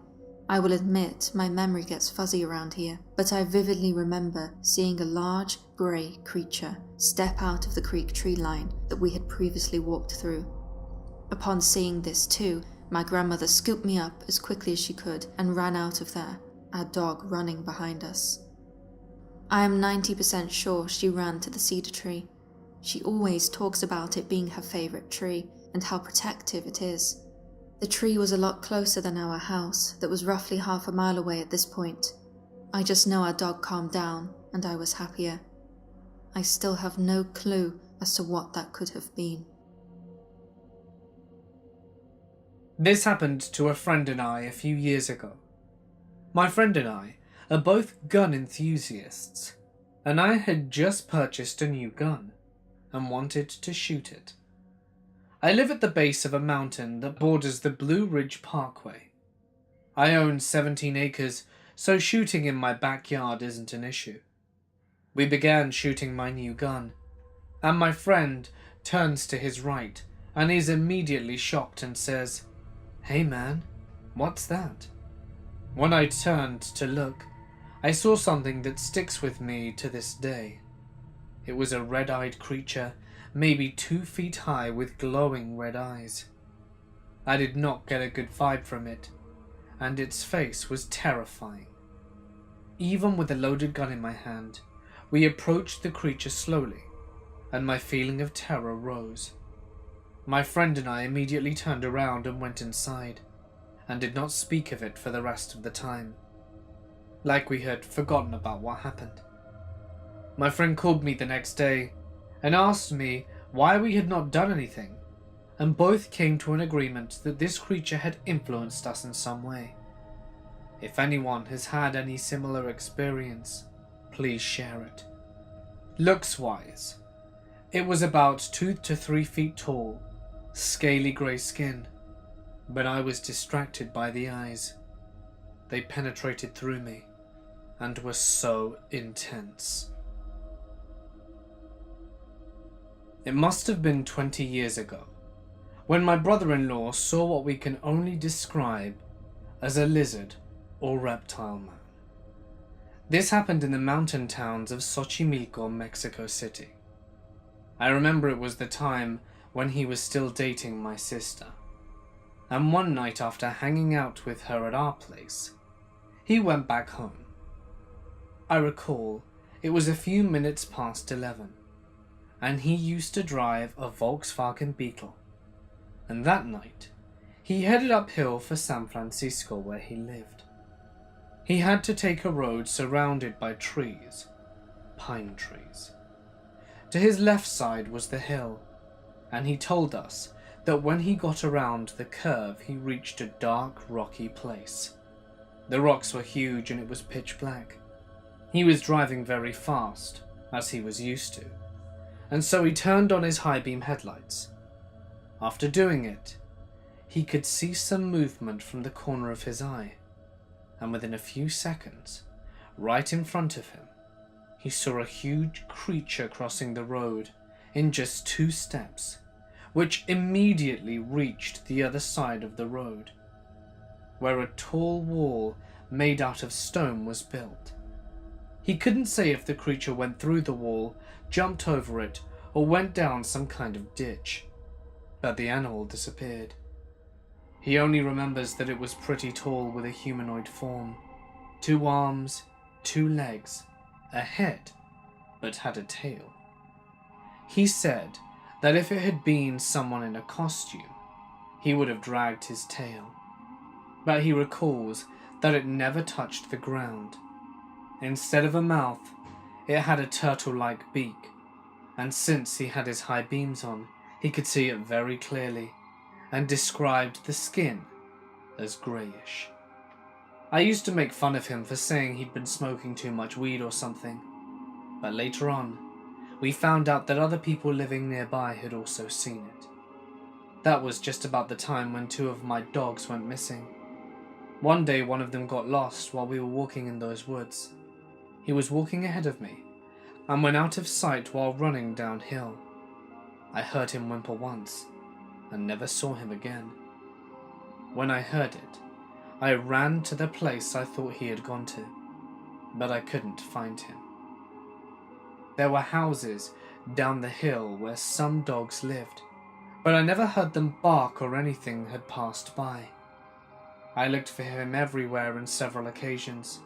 I will admit my memory gets fuzzy around here, but I vividly remember seeing a large, grey creature step out of the creek tree line that we had previously walked through. Upon seeing this too, my grandmother scooped me up as quickly as she could and ran out of there, our dog running behind us. I am 90% sure she ran to the cedar tree. She always talks about it being her favourite tree and how protective it is. The tree was a lot closer than our house that was roughly half a mile away at this point. I just know our dog calmed down and I was happier. I still have no clue as to what that could have been. This happened to a friend and I a few years ago. My friend and I are both gun enthusiasts, and I had just purchased a new gun and wanted to shoot it. I live at the base of a mountain that borders the Blue Ridge Parkway. I own 17 acres, so shooting in my backyard isn't an issue. We began shooting my new gun, and my friend turns to his right and is immediately shocked and says, "Hey man, what's that?" When I turned to look, I saw something that sticks with me to this day. It was a red-eyed creature, maybe 2 feet high with glowing red eyes. I did not get a good vibe from it, and its face was terrifying. Even with a loaded gun in my hand, we approached the creature slowly, and my feeling of terror rose. My friend and I immediately turned around and went inside, and did not speak of it for the rest of the time, like we had forgotten about what happened. My friend called me the next day and asked me why we had not done anything, and both came to an agreement that this creature had influenced us in some way. If anyone has had any similar experience, please share it. Looks-wise, it was about 2 to 3 feet tall, scaly grey skin, but I was distracted by the eyes. They penetrated through me and were so intense. It must have been 20 years ago, when my brother-in-law saw what we can only describe as a lizard or reptile man. This happened in the mountain towns of Xochimilco, Mexico City. I remember it was the time when he was still dating my sister, and one night after hanging out with her at our place, he went back home. I recall it was a few minutes past 11, and he used to drive a Volkswagen Beetle, and that night he headed uphill for San Francisco where he lived. He had to take a road surrounded by trees, pine trees. To his left side was the hill, and he told us that when he got around the curve he reached a dark, rocky place. The rocks were huge and it was pitch black. He was driving very fast, as he was used to, and so he turned on his high beam headlights. After doing it, he could see some movement from the corner of his eye, and within a few seconds, right in front of him, he saw a huge creature crossing the road in just 2 steps, which immediately reached the other side of the road, where a tall wall made out of stone was built. He couldn't say if the creature went through the wall, jumped over it, or went down some kind of ditch, but the animal disappeared. He only remembers that it was pretty tall with a humanoid form, 2 arms, 2 legs, a head, but had a tail. He said that if it had been someone in a costume, he would have dragged his tail, but he recalls that it never touched the ground. Instead of a mouth, it had a turtle-like beak, and since he had his high beams on, he could see it very clearly, and described the skin as greyish. I used to make fun of him for saying he'd been smoking too much weed or something, but later on, we found out that other people living nearby had also seen it. That was just about the time when 2 of my dogs went missing. One day one of them got lost while we were walking in those woods. He was walking ahead of me, and went out of sight while running downhill. I heard him whimper once, and never saw him again. When I heard it, I ran to the place I thought he had gone to, but I couldn't find him. There were houses down the hill where some dogs lived, but I never heard them bark or anything had passed by. I looked for him everywhere on several occasions.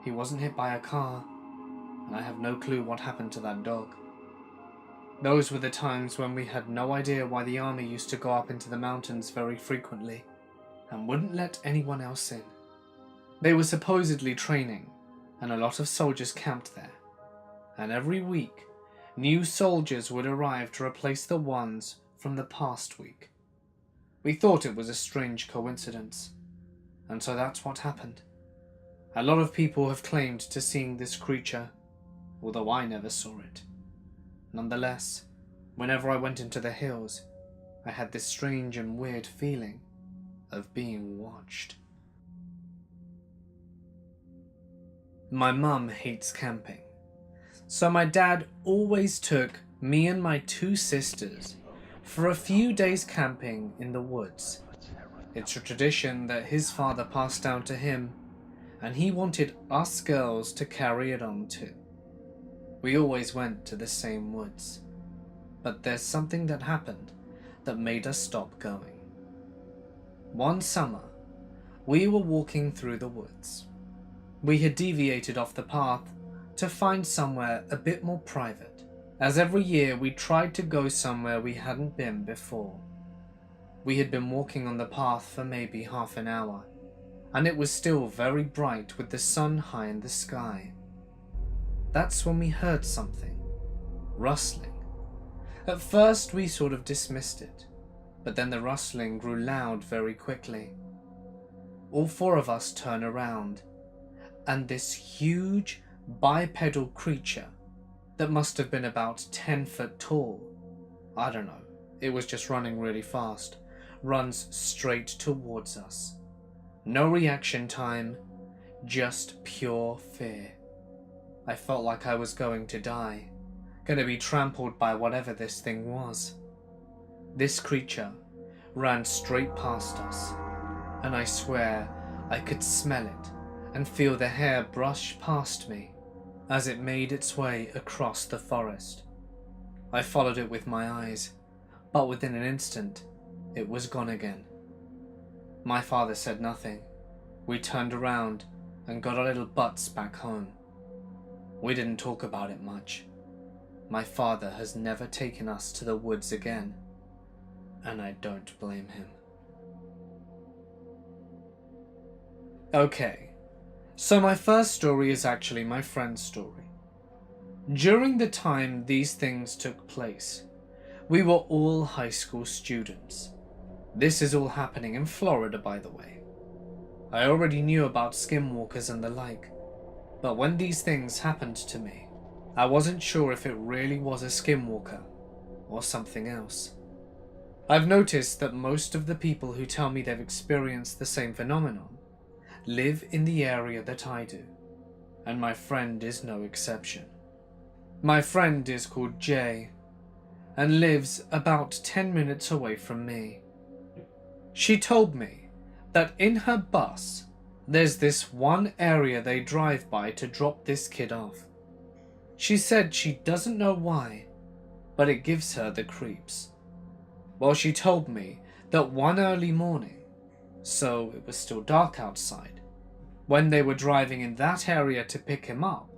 He wasn't hit by a car, and I have no clue what happened to that dog. Those were the times when we had no idea why the army used to go up into the mountains very frequently, and wouldn't let anyone else in. They were supposedly training, and a lot of soldiers camped there, and every week, new soldiers would arrive to replace the ones from the past week. We thought it was a strange coincidence, and so that's what happened. A lot of people have claimed to seeing this creature, although I never saw it. Nonetheless, whenever I went into the hills, I had this strange and weird feeling of being watched. My mum hates camping, so my dad always took me and my two sisters for a few days camping in the woods. It's a tradition that his father passed down to him, and he wanted us girls to carry it on too. We always went to the same woods, but there's something that happened that made us stop going. One summer, we were walking through the woods. We had deviated off the path to find somewhere a bit more private, as every year we tried to go somewhere we hadn't been before. We had been walking on the path for maybe half an hour, and it was still very bright with the sun high in the sky. That's when we heard something, rustling. At first we sort of dismissed it, but then the rustling grew loud very quickly. All four of us turned around, and this huge bipedal creature that must have been about 10 foot tall, I don't know, it was just running really fast, runs straight towards us. No reaction time, just pure fear. I felt like I was going to die, going to be trampled by whatever this thing was. This creature ran straight past us, and I swear I could smell it and feel the hair brush past me as it made its way across the forest. I followed it with my eyes, but within an instant, it was gone again. My father said nothing. We turned around and got our little butts back home. We didn't talk about it much. My father has never taken us to the woods again, and I don't blame him. Okay, so my first story is actually my friend's story. During the time these things took place, we were all high school students. This is all happening in Florida, by the way. I already knew about skinwalkers and the like, but when these things happened to me, I wasn't sure if it really was a skinwalker or something else. I've noticed that most of the people who tell me they've experienced the same phenomenon live in the area that I do, and my friend is no exception. My friend is called Jay, and lives about 10 minutes away from me. She told me that in her bus, there's this one area they drive by to drop this kid off. She said she doesn't know why, but it gives her the creeps. Well, she told me that one early morning, so it was still dark outside, when they were driving in that area to pick him up,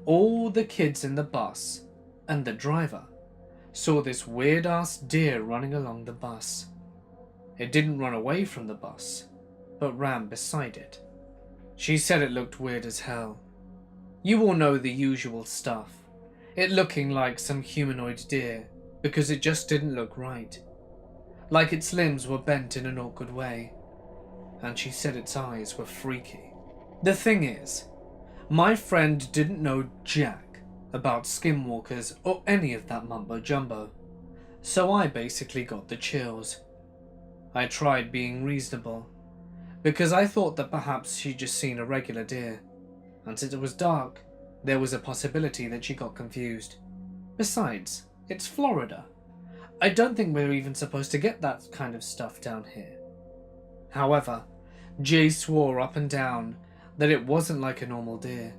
all the kids in the bus and the driver saw this weird-ass deer running along the bus. It didn't run away from the bus, but ran beside it. She said it looked weird as hell. You all know the usual stuff. It looking like some humanoid deer, because it just didn't look right. Like its limbs were bent in an awkward way. And she said its eyes were freaky. The thing is, my friend didn't know jack about skinwalkers or any of that mumbo jumbo, so I basically got the chills. I tried being reasonable, because I thought that perhaps she'd just seen a regular deer, and since it was dark, there was a possibility that she got confused. Besides, it's Florida. I don't think we're even supposed to get that kind of stuff down here. However, Jay swore up and down that it wasn't like a normal deer.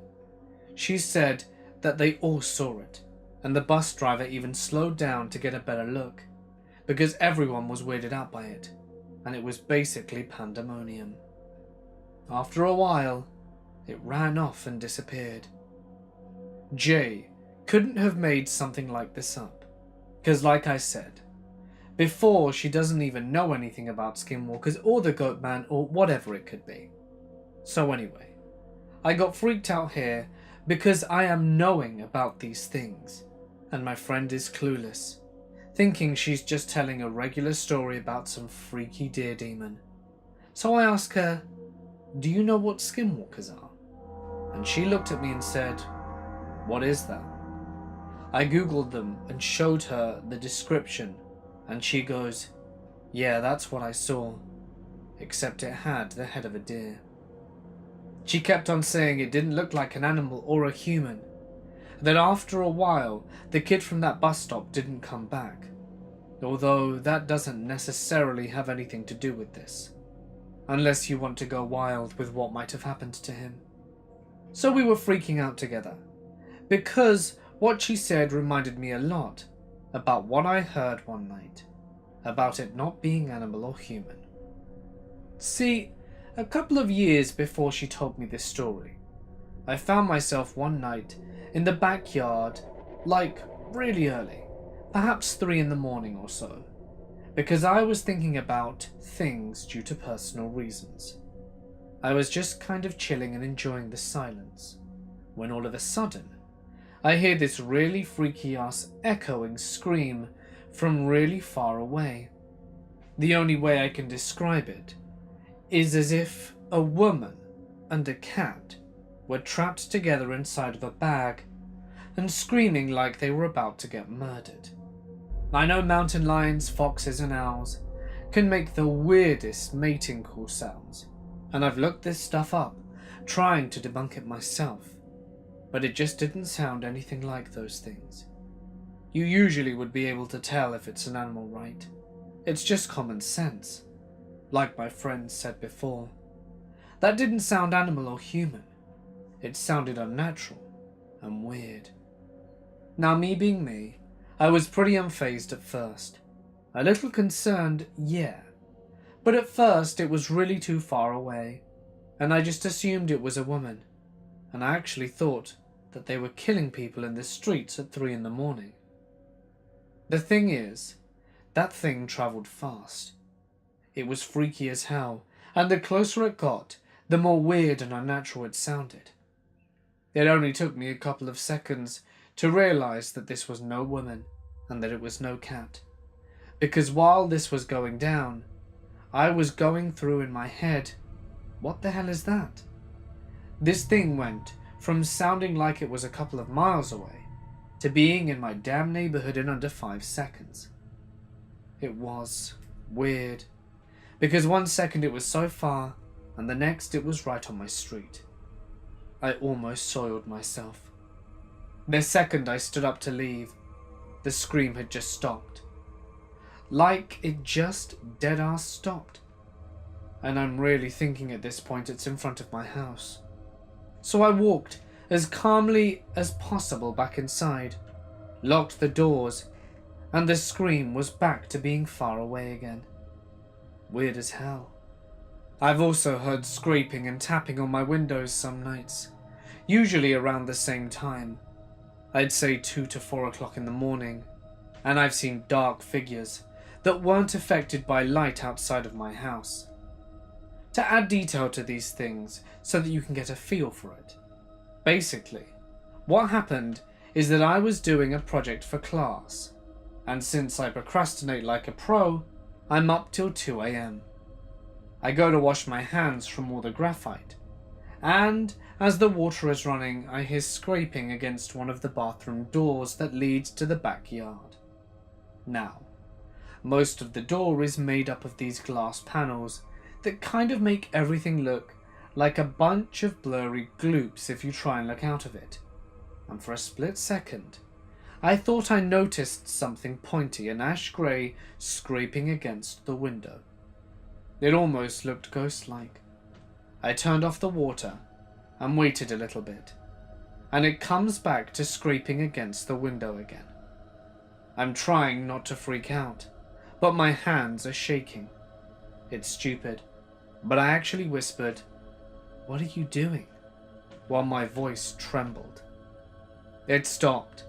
She said that they all saw it, and the bus driver even slowed down to get a better look, because everyone was weirded out by it, and it was basically pandemonium. After a while, it ran off and disappeared. Jay couldn't have made something like this up, because like I said, before she doesn't even know anything about skinwalkers or the goat man or whatever it could be. So anyway, I got freaked out here because I am knowing about these things, and my friend is clueless, thinking she's just telling a regular story about some freaky deer demon. So I asked her, "Do you know what skinwalkers are?" And she looked at me and said, "What is that?" I googled them and showed her the description And she goes, "Yeah, that's what I saw, except it had the head of a deer." She kept on saying it didn't look like an animal or a human, that after a while the kid from that bus stop didn't come back, although that doesn't necessarily have anything to do with this, unless you want to go wild with what might have happened to him. So we were freaking out together, because what she said reminded me a lot about what I heard one night, about it not being animal or human. See, a couple of years before she told me this story, I found myself one night in the backyard, like really early, perhaps 3 in the morning or so, because I was thinking about things due to personal reasons. I was just kind of chilling and enjoying the silence, when all of a sudden, I hear this really freaky ass echoing scream from really far away. The only way I can describe it is as if a woman and a cat were trapped together inside of a bag and screaming like they were about to get murdered. I know mountain lions, foxes and owls can make the weirdest mating call sounds, and I've looked this stuff up, trying to debunk it myself, but it just didn't sound anything like those things. You usually would be able to tell if it's an animal, right? It's just common sense. Like my friends said before, that didn't sound animal or human. It sounded unnatural and weird. Now, me being me, I was pretty unfazed at first. A little concerned, yeah. But at first it was really too far away, and I just assumed it was a woman. And I actually thought that they were killing people in the streets at 3 in the morning. The thing is, that thing travelled fast. It was freaky as hell, and the closer it got, the more weird and unnatural it sounded. It only took me a couple of seconds to realise that this was no woman and that it was no cat, because while this was going down, I was going through in my head, what the hell is that? This thing went from sounding like it was a couple of miles away to being in my damn neighbourhood in under 5 seconds. It was weird, because 1 second it was so far and the next it was right on my street. I almost soiled myself. The second I stood up to leave, the scream had just stopped. Like it just dead-ass stopped. And I'm really thinking at this point it's in front of my house. So I walked as calmly as possible back inside, locked the doors, and the scream was back to being far away again. Weird as hell. I've also heard scraping and tapping on my windows some nights, usually around the same time. I'd say 2 to 4 o'clock in the morning, and I've seen dark figures that weren't affected by light outside of my house. To add detail to these things so that you can get a feel for it. Basically, what happened is that I was doing a project for class, and since I procrastinate like a pro, I'm up till 2 AM. I go to wash my hands from all the graphite, and as the water is running, I hear scraping against one of the bathroom doors that leads to the backyard. Now, most of the door is made up of these glass panels that kind of make everything look like a bunch of blurry gloops if you try and look out of it. And for a split second, I thought I noticed something pointy and ash grey scraping against the window. It almost looked ghost-like. I turned off the water and waited a little bit, and it comes back to scraping against the window again. I'm trying not to freak out, but my hands are shaking. It's stupid, but I actually whispered, "What are you doing?" while my voice trembled. It stopped,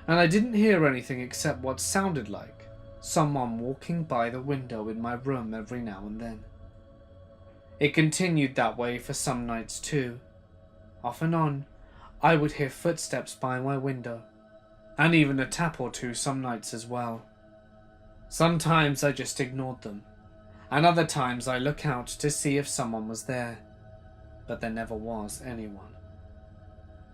and I didn't hear anything except what sounded like someone walking by the window in my room every now and then. It continued that way for some nights too. Off and on, I would hear footsteps by my window, and even a tap or two some nights as well. Sometimes I just ignored them, and other times I look out to see if someone was there, but there never was anyone.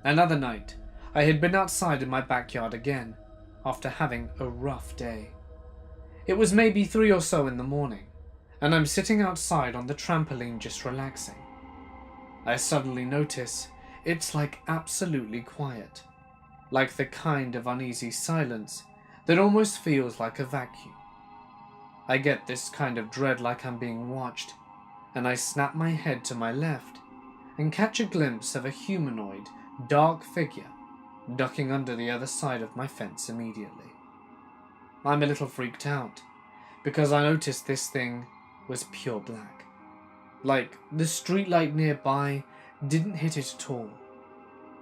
Another night, I had been outside in my backyard again, after having a rough day. It was maybe 3 or so in the morning, and I'm sitting outside on the trampoline just relaxing. I suddenly notice it's like absolutely quiet, like the kind of uneasy silence that almost feels like a vacuum. I get this kind of dread like I'm being watched, and I snap my head to my left and catch a glimpse of a humanoid, dark figure ducking under the other side of my fence immediately. I'm a little freaked out because I noticed this thing was pure black. Like the streetlight nearby didn't hit it at all.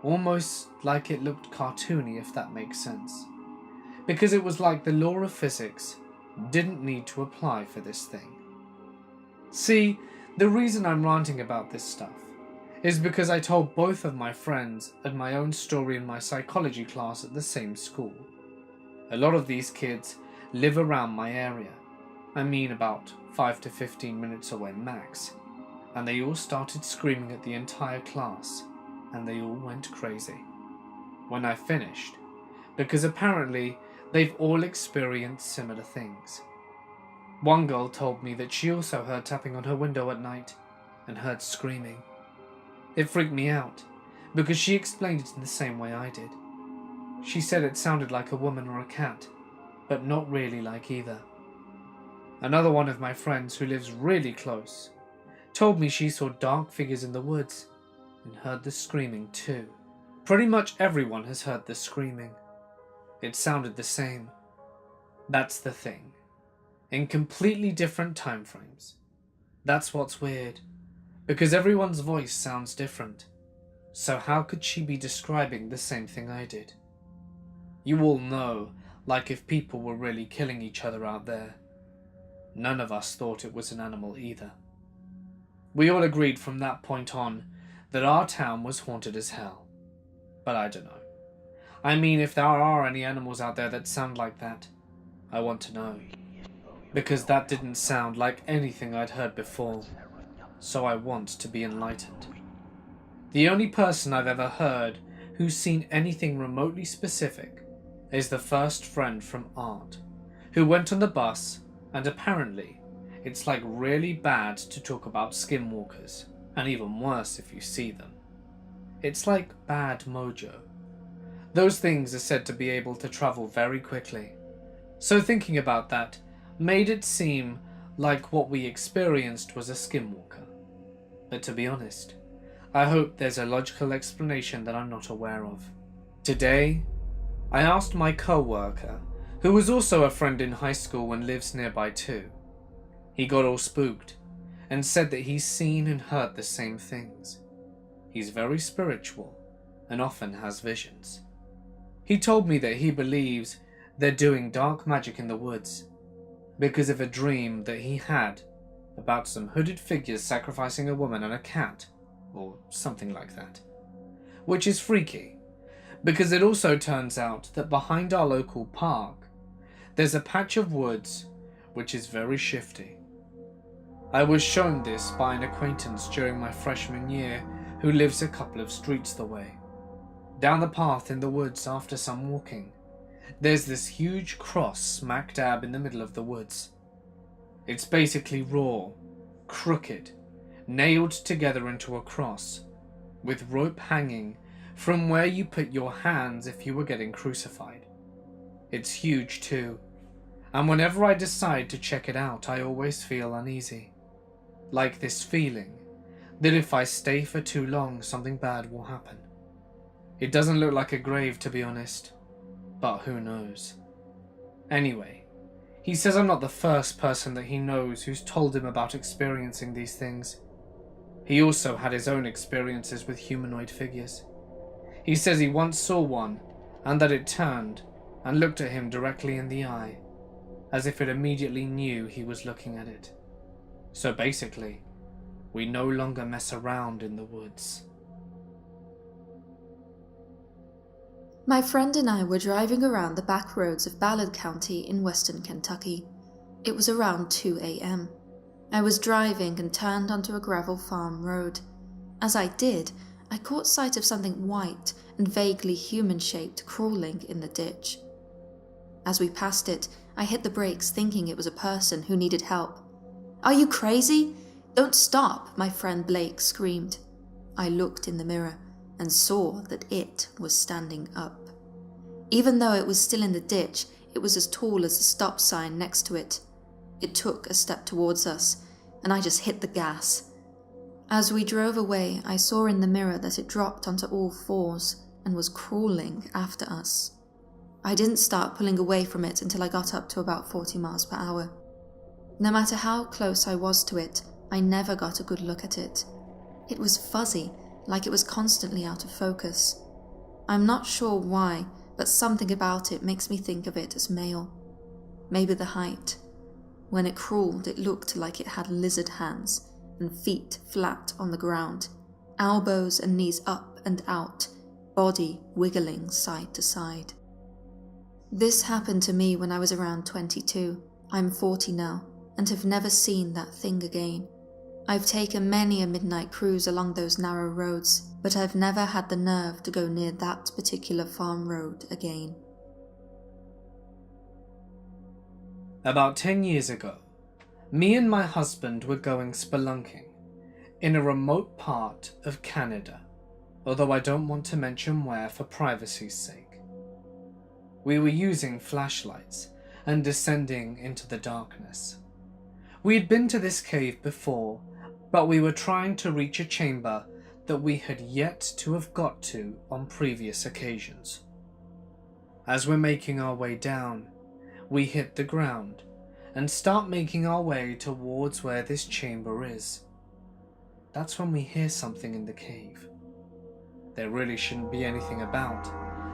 Almost like it looked cartoony, if that makes sense. Because it was like the law of physics didn't need to apply for this thing. See, the reason I'm ranting about this stuff is because I told both of my friends at my own story in my psychology class at the same school. A lot of these kids live around my area. I mean about 5 to 15 minutes away max. And they all started screaming at the entire class, and they all went crazy when I finished, because apparently they've all experienced similar things. One girl told me that she also heard tapping on her window at night and heard screaming. It freaked me out because she explained it in the same way I did. She said it sounded like a woman or a cat, but not really like either. Another one of my friends who lives really close told me she saw dark figures in the woods and heard the screaming too. Pretty much everyone has heard the screaming. It sounded the same. That's the thing. In completely different time frames. That's what's weird, because everyone's voice sounds different. So how could she be describing the same thing I did? You all know, like if people were really killing each other out there. None of us thought it was an animal either. We all agreed from that point on that our town was haunted as hell. But I don't know. I mean, if there are any animals out there that sound like that, I want to know. Because that didn't sound like anything I'd heard before, so I want to be enlightened. The only person I've ever heard who's seen anything remotely specific is the first friend from Art, who went on the bus, and apparently it's like really bad to talk about skinwalkers, and even worse if you see them. It's like bad mojo. Those things are said to be able to travel very quickly. So thinking about that made it seem like what we experienced was a skinwalker. But to be honest, I hope there's a logical explanation that I'm not aware of. Today, I asked my co-worker, who was also a friend in high school and lives nearby too. He got all spooked and said that he's seen and heard the same things. He's very spiritual and often has visions. He told me that he believes they're doing dark magic in the woods because of a dream that he had about some hooded figures sacrificing a woman and a cat, or something like that. Which is freaky, because it also turns out that behind our local park, there's a patch of woods which is very shifty. I was shown this by an acquaintance during my freshman year who lives a couple of streets the way. Down the path in the woods after some walking, there's this huge cross smack dab in the middle of the woods. It's basically raw, crooked, nailed together into a cross, with rope hanging from where you put your hands if you were getting crucified. It's huge too, and whenever I decide to check it out, I always feel uneasy. Like this feeling that if I stay for too long, something bad will happen. It doesn't look like a grave, to be honest, but who knows. Anyway, he says I'm not the first person that he knows who's told him about experiencing these things. He also had his own experiences with humanoid figures. He says he once saw one, and that it turned and looked at him directly in the eye, as if it immediately knew he was looking at it. So basically, we no longer mess around in the woods. My friend and I were driving around the back roads of Ballard County in western Kentucky. It was around 2 a.m. I was driving and turned onto a gravel farm road. As I did, I caught sight of something white and vaguely human-shaped crawling in the ditch. As we passed it, I hit the brakes thinking it was a person who needed help. "Are you crazy? Don't stop," my friend Blake screamed. I looked in the mirror and saw that it was standing up. Even though it was still in the ditch, it was as tall as the stop sign next to it. It took a step towards us, and I just hit the gas. As we drove away, I saw in the mirror that it dropped onto all fours and was crawling after us. I didn't start pulling away from it until I got up to about 40 miles per hour. No matter how close I was to it, I never got a good look at it. It was fuzzy, like it was constantly out of focus. I'm not sure why, but something about it makes me think of it as male. Maybe the height. When it crawled, it looked like it had lizard hands and feet flat on the ground, elbows and knees up and out, body wiggling side to side. This happened to me when I was around 22. I'm 40 now, and have never seen that thing again. I've taken many a midnight cruise along those narrow roads, but I've never had the nerve to go near that particular farm road again. About 10 years ago, me and my husband were going spelunking in a remote part of Canada, although I don't want to mention where for privacy's sake. We were using flashlights and descending into the darkness. We had been to this cave before, but we were trying to reach a chamber that we had yet to have got to on previous occasions. As we're making our way down, we hit the ground and start making our way towards where this chamber is. That's when we hear something in the cave. There really shouldn't be anything about,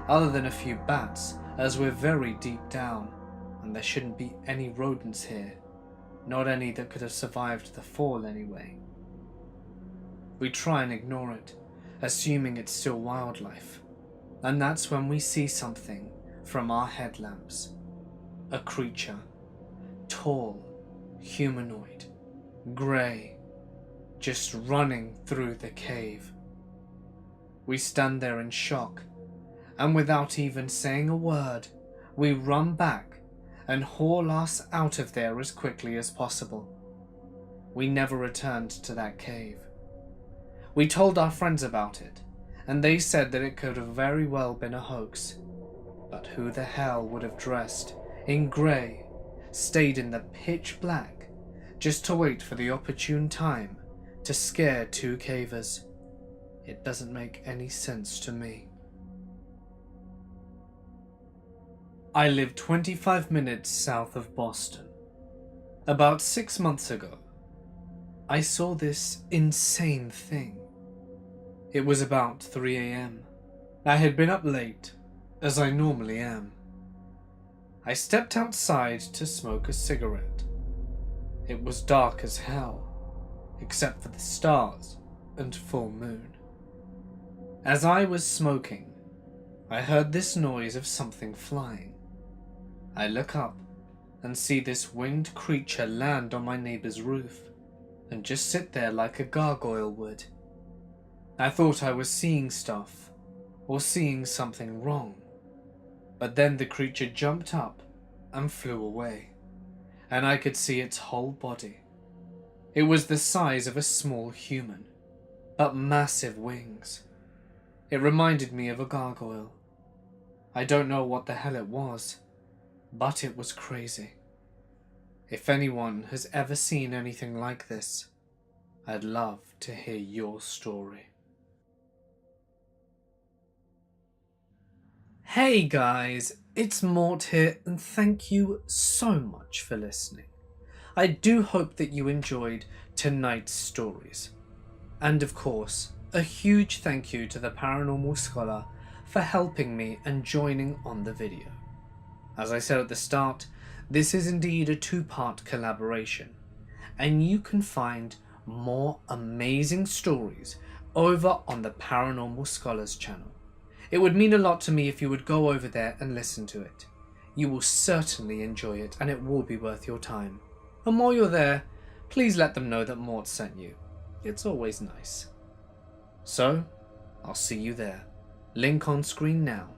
other than a few bats, as we're very deep down, and there shouldn't be any rodents here, not any that could have survived the fall anyway. We try and ignore it, assuming it's still wildlife, and that's when we see something from our headlamps. A creature, tall, humanoid, grey, just running through the cave. We stand there in shock, and without even saying a word, we run back and haul us out of there as quickly as possible. We never returned to that cave. We told our friends about it, and they said that it could have very well been a hoax. But who the hell would have dressed in grey, stayed in the pitch black, just to wait for the opportune time to scare two cavers? It doesn't make any sense to me. I live 25 minutes south of Boston. About 6 months ago, I saw this insane thing. It was about 3 a.m. I had been up late, as I normally am. I stepped outside to smoke a cigarette. It was dark as hell, except for the stars and full moon. As I was smoking, I heard this noise of something flying. I look up and see this winged creature land on my neighbor's roof and just sit there like a gargoyle would. I thought I was seeing stuff or seeing something wrong, but then the creature jumped up and flew away, and I could see its whole body. It was the size of a small human, but massive wings. It reminded me of a gargoyle. I don't know what the hell it was, but it was crazy. If anyone has ever seen anything like this, I'd love to hear your story. Hey guys, it's Mort here, and thank you so much for listening. I do hope that you enjoyed tonight's stories. And of course, a huge thank you to the Paranormal Scholar for helping me and joining on the video. As I said at the start, this is indeed a two-part collaboration, and you can find more amazing stories over on the Paranormal Scholars channel. It would mean a lot to me if you would go over there and listen to it. You will certainly enjoy it, and it will be worth your time. And while you're there, please let them know that Mort sent you. It's always nice. So, I'll see you there. Link on screen now.